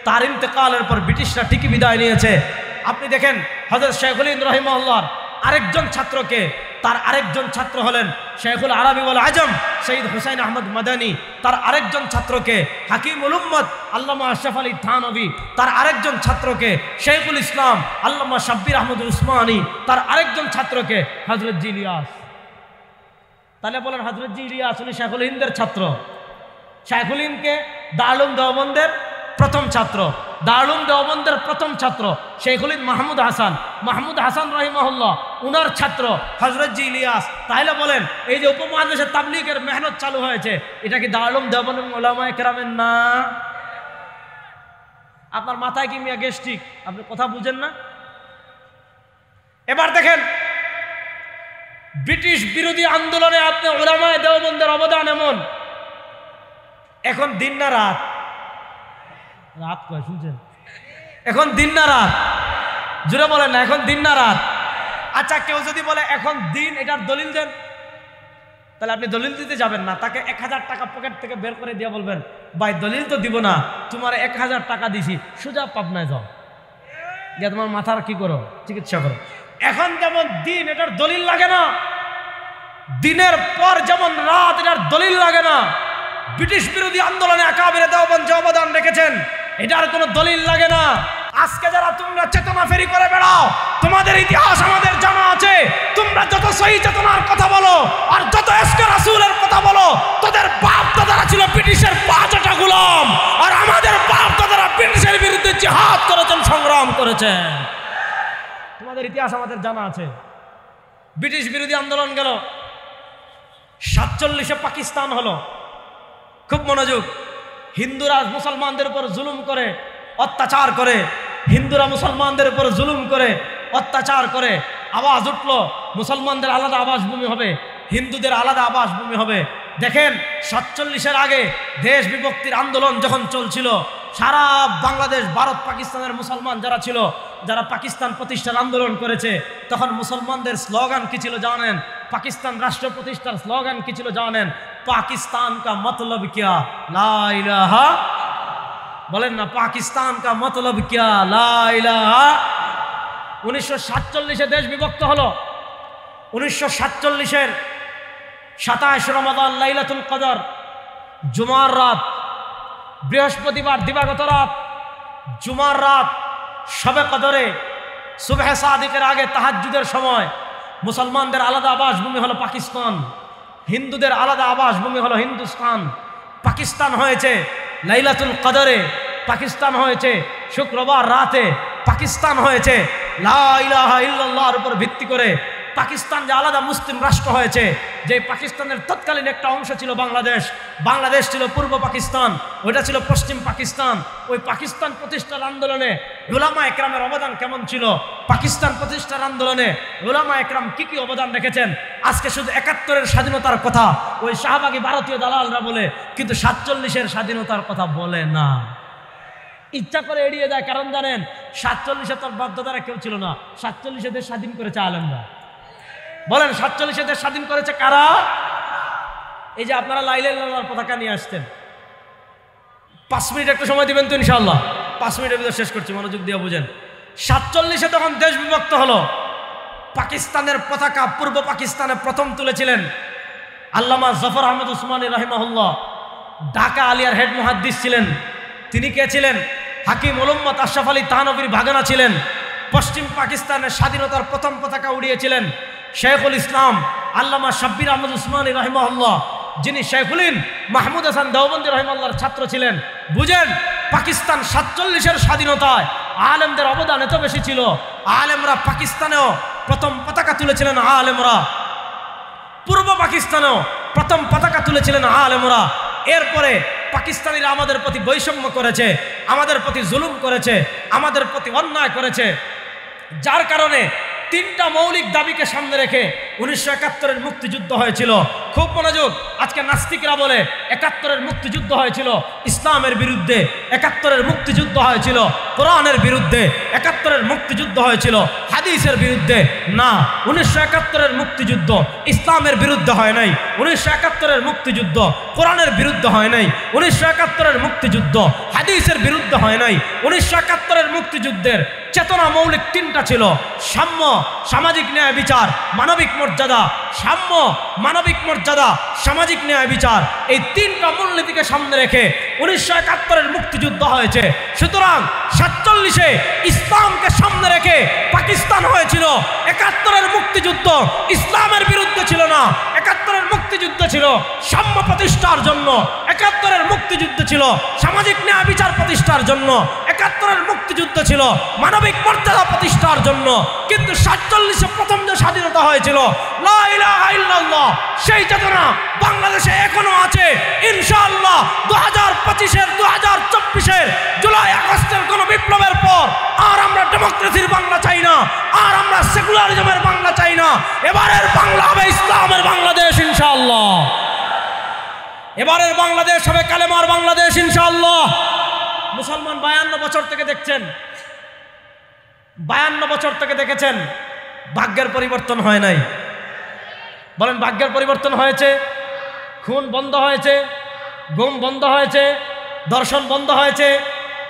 তার ইন্তেকালের পর ব্রিটিশরা ঠিকই বিদায় নিয়েছে। আপনি দেখেন হযরত শেখুল হিন্দ রাহিমাহুল্লাহর আরেকজন ছাত্রকে, তার আরেকজন ছাত্র হলেন শেখুল আরবি ওয়াল আজম সৈয়দ হুসাইন আহমদ মাদানী। তার আরেকজন ছাত্রকে হাকিমুল উম্মত আল্লামা আশরাফ আলী থানভী। তার আরেকজন ছাত্রকে শেখুল ইসলাম আল্লামা শাব্বির আহমদ উসমানী। তার আরেকজন ছাত্রকে হযরত জি ইলিয়াস। তাহলে বলেন হযরত জি ইলিয়াস উনি শেখুল হিন্দের ছাত্র। শেখুল হিন্দকে দারুল দেওবন্দের প্রথম ছাত্র, দারুল দেওবন্দের প্রথম ছাত্র শেখুল হিন্দ মাহমুদ হাসান। মাহমুদ হাসান রাহিমাহুল্লাহ উনার ছাত্র হযরত জি ইলিয়াস। তাহলে বলেন এই যে উপমহাদেশে তাবলীগের মেহনত চালু হয়েছে, এটা কি দারুল দেওবন্দ এবং উলামায়ে কেরামের না? আপনার মাথায় কি মিয়া গ্যাস্ট্রিক? আপনি কথা বুঝেন না? এবার দেখেন ব্রিটিশ বিরোধী আন্দোলনে আপনি উলামায়ে দেওবন্দের অবদান এমন। এখন দিন না রাত? রাত কয় শুনছেন? এখন দিন না রাত? জোরে বলেন না, এখন দিন না রাত? আচ্ছা কেউ যদি বলে এখন দিন, এটার দলিল দেন, তাহলে আপনি দলিল দিতে যাবেন না, তাকে 1000 টাকা পকেট থেকে বের করে দিয়ে বলবেন ভাই দলিল তো দিব না, তোমার 1000 টাকা দিছি, সোজা পাবনায় যাও, গিয়ে তোমার মাথার কি করো, চিকিৎসা করো। এখন যেমন দিন, এটার দলিল লাগে না। দিনের পর যেমন রাত, এটার দলিল লাগে না। ব্রিটিশ বিরোধী আন্দোলনে আকাবিরে দেওবন্দ যে অবদান রেখেছেন, এটার কোনো দলিল লাগে না। আজকে যারা তোমরা চেতনা ফেরি করে বেড়াও, তোমাদের ইতিহাস আমাদের জানা আছে। তোমরা যত সহি চেতনার কথা বলো আর যত ইশকে রাসূলের কথা বলো, তোদের বাপ দাদারা ছিল ব্রিটিশের 5টা গোলাম, আর আমাদের বাপ দাদারা ব্রিটিশের বিরুদ্ধে জিহাদ করেছেন, সংগ্রাম করেছেন। তোমাদের ইতিহাস আমাদের জানা আছে। ব্রিটিশ বিরোধী আন্দোলন গেল, 47-এ পাকিস্তান হলো। খুব মনোযোগ। হিন্দুরা মুসলমানদের উপর জুলুম করে, অত্যাচার করে, হিন্দুরা মুসলমানদের উপর জুলুম করে অত্যাচার করে আওয়াজ উঠলো মুসলমানদের আলাদা আবাসভূমি হবে, হিন্দুদের আলাদা আবাসভূমি হবে। দেখেন 47-এর আগে দেশ বিভক্তির আন্দোলন যখন চলছিল, সারা বাংলাদেশ ভারত পাকিস্তানের মুসলমান যারা ছিল, যারা পাকিস্তান প্রতিষ্ঠার আন্দোলন করেছে, তখন মুসলমানদের স্লোগান কি ছিল জানেন? পাকিস্তান রাষ্ট্র প্রতিষ্ঠার স্লোগান কি ছিল জানেন? পাকিস্তান কা মতলব কিয়া লা ইলাহা, বলেন না পাকিস্তান কা মতলব কিয়া লা ইলাহা। 1947-এ দেশ বিভক্ত হলো। 1947-এর 27 রমাদান লাইলাতুল কদর, জুমার রাত, বৃহস্পতিবার দিবাগত রাত, জুমার রাত, শবে কদরে, সুবহে সাদিকের আগে তাহাজ্জুদের সময় মুসলমানদের আলাদা আবাসভূমি হলো পাকিস্তান, হিন্দুদের আলাদা আবাসভূমি হলো হিন্দুস্তান। পাকিস্তান হয়েছে লাইলাতুল কদরে, পাকিস্তান হয়েছে শুক্রবার রাতে, পাকিস্তান হয়েছে লা ইলাহা ইল্লাল্লাহর উপর ভিত্তি করে। পাকিস্তান যে আলাদা মুসলিম রাষ্ট্র হয়েছে, যে পাকিস্তানের তৎকালীন একটা অংশ ছিল বাংলাদেশ, বাংলাদেশ ছিল পূর্ব পাকিস্তান, ওইটা ছিল পশ্চিম পাকিস্তান। ওই পাকিস্তান প্রতিষ্ঠার আন্দোলনে উলামা একরামের অবদান কেমন ছিল? পাকিস্তান প্রতিষ্ঠার আন্দোলনে উলামা একরাম কি কি অবদান রেখেছেন? আজকে শুধু 71-এর স্বাধীনতার কথা ওই শাহবাগী ভারতীয় দালালরা বলে, কিন্তু 47-এর স্বাধীনতার কথা বলে না, ইচ্ছা করে এড়িয়ে যায়। কারণ জানেন 47-এ তোর বাধ্যতারা কেউ ছিল না, 47-এ দেশ স্বাধীন করেছে আলেমরা। বলেন 47-এ দেশ স্বাধীন করেছে কারা? এই যে আপনারা লা ইলাহা ইল্লাল্লাহর পতাকা নিয়ে আসছেন, 5 মিনিট একটু সময় দিবেন তো ইনশাআল্লাহ? 5 মিনিটের ভিতরে শেষ করছি, মনোযোগ দিয়ে বুঝেন। 47-এ তখন দেশ বিভক্ত হলো, পাকিস্তানের পতাকা পূর্ব পাকিস্তানে প্রথম তুলেছিলেন আল্লামা জফর আহমদ উসমানী রাহিমাহুল্লাহ, ঢাকা আলিয়ার হেড মুহাদ্দিস ছিলেন। তিনি কে ছিলেন? হাকিম উম্মত আশরাফ আলী থানভীর ভাগনা ছিলেন। পশ্চিম পাকিস্তানের স্বাধীনতার প্রথম পতাকা উড়িয়েছিলেন শেখুল ইসলাম আল্লামা শাব্বির আহমদ উসমানী রাহিমাহুল্লাহ, যিনি শেখুলিন মাহমুদ হাসান দেওবন্দি রাহিমাহুল্লাহর ছাত্র ছিলেন। বুঝেন, পাকিস্তান 47-এর স্বাধীনতায় আলেমদের অবদান এত বেশি ছিল। আলেমরা পাকিস্তানেও প্রথম পতাকা তুলেছিলেন, আলেমরা পূর্ব পাকিস্তানেও প্রথম পতাকা তুলেছিলেন আলেমরা। এরপরে পাকিস্তানিরা আমাদের প্রতি বৈষম্য করেছে, আমাদের প্রতি জুলুম করেছে, আমাদের প্রতি অন্যায় করেছে, যার কারণে 3টা মৌলিক দাবিকে সামনে রেখে 1971-এর মুক্তিযুদ্ধ হয়েছিল। খুব মনোযোগ, আজকে নাস্তিকরা বলে 71-এর মুক্তিযুদ্ধ হয়েছিল ইসলামের বিরুদ্ধে, 71-এর মুক্তিযুদ্ধ হয়েছিল কোরআনের বিরুদ্ধে, 71-এর মুক্তিযুদ্ধ হয়েছিল হাদিসের বিরুদ্ধে। না, 1971-এর মুক্তিযুদ্ধ ইসলামের বিরুদ্ধে হয় নাই, 1971-এর মুক্তিযুদ্ধ কোরআনের বিরুদ্ধে হয় নাই, 1971-এর মুক্তিযুদ্ধ হাদিসের বিরুদ্ধে হয় নাই। 1971-এর মুক্তিযুদ্ধের চেতনা মৌলিক 3টা ছিল: সাম্য, সামাজিক ন্যায় বিচার, মানবিক মর্যাদা। সাম্য, মানবিক মর্যাদা, সামাজিক ন্যায় বিচার, এই 3টা মূলনীতিকে সামনে রেখে 1971-এর মুক্তিযুদ্ধ হয়েছে। সুতরাং 47-এ ইসলামকে সামনে রেখে পাকিস্তান হয়েছিল। 71-এর মুক্তিযুদ্ধ ইসলামের বিরুদ্ধে ছিল না, 71-এর মুক্তিযুদ্ধ ছিল সাম্য প্রতিষ্ঠার জন্য, 71-এর মুক্তিযুদ্ধ ছিল সামাজিক ন্যায় বিচার প্রতিষ্ঠার জন্য, 71-এর মুক্তিযুদ্ধ ছিল মানবিক মর্যাদা প্রতিষ্ঠার জন্য। কিন্তু 47-এ প্রথম যে স্বাধীনতা হয়েছিল লা ইলাহা ইল্লাল্লাহ, সেই চেতনা বাংলাদেশে এখনো আছে। ইনশাআল্লাহ 2025-এর 2024-এর জুলাই আগস্টের কোন বিপ্লবের পর আর আমরা ডেমোক্রেসির বাংলা চাই না, আর আমরা সেকুলারিজমের বাংলা চাই না। এবারের বাংলা হবে ইসলামের বাংলাদেশ ইনশাআল্লাহ। এবারের বাংলাদেশ হবে কালেমার বাংলাদেশ ইনশাআল্লাহ। মুসলমান 52 বছর থেকে দেখছেন, 52 বছর থেকে দেখেছেন, ভাগ্যের পরিবর্তন হয় নাই। বলেন, ভাগ্যের পরিবর্তন হয়েছে? খুন বন্ধ হয়েছে, গুম বন্ধ হয়েছে, ধর্ষণ বন্ধ হয়েছে,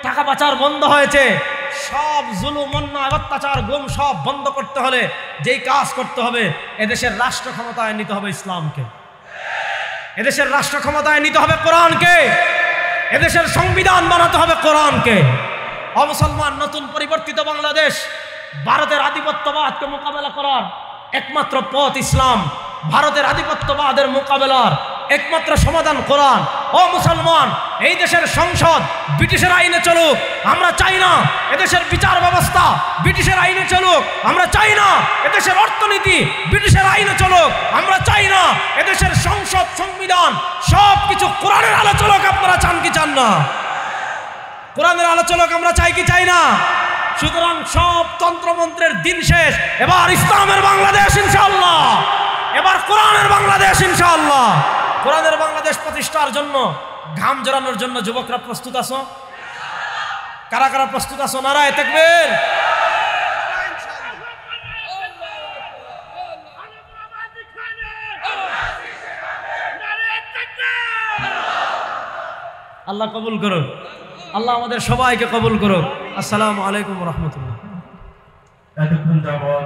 টাকা পাচার বন্ধ হয়েছে। সব জুলুম, অন্যায়, অত্যাচার, গুম সব বন্ধ করতে হলে যেই কাজ করতে হবে, এদেশের রাষ্ট্র ক্ষমতায় নিতে হবে ইসলামকে, এদেশের রাষ্ট্র ক্ষমতায় নিতে হবে কোরআনকে, এদেশের সংবিধান বানাতে হবে কোরআনকে। অমুসলমান, নতুন পরিবর্তিত বাংলাদেশ ভারতের আধিপত্যবাদকে মোকাবেলা করার একমাত্র পথ ইসলাম। ভারতের আধিপত্যবাদের মোকাবেলার একমাত্র সমাধান কোরআন। ও মুসলমান, এই দেশের সংসদ ব্রিটিশের আইনে চলুক, আমরা চাই না। এদেশের বিচার ব্যবস্থা ব্রিটিশের আইনে চলুক, আমরা চাই না। এদেশের অর্থনীতি ব্রিটিশের আইনে চলুক, আমরা চাই না। এদেশের সংসদ, সংবিধান সব কিছু কোরআনের আলো চলুক। আপনারা চান কি চান না? কোরআনের আলো চলুক, আমরা চাই কি চাই না? সুতরাং সব তন্ত্রমন্ত্রের দিন শেষ, এবার ইসলামের বাংলাদেশ ইনশাআল্লাহ, এবার কোরআনের বাংলাদেশ ইনশাআল্লাহ। কোরআনের বাংলাদেশ প্রতিষ্ঠার জন্য ঘাম জড়ানোর জন্য যুবকরা প্রস্তুত আছো? কারা কারা প্রস্তুত আছো? নারায়ে তাকবীর। আল্লাহ কবুল করুন, আল্লাহ আমাদের সবাইকে কবুল করুন। আসসালামু আলাইকুম ওয়া রাহমাতুল্লাহ। এতক্ষণ যাবত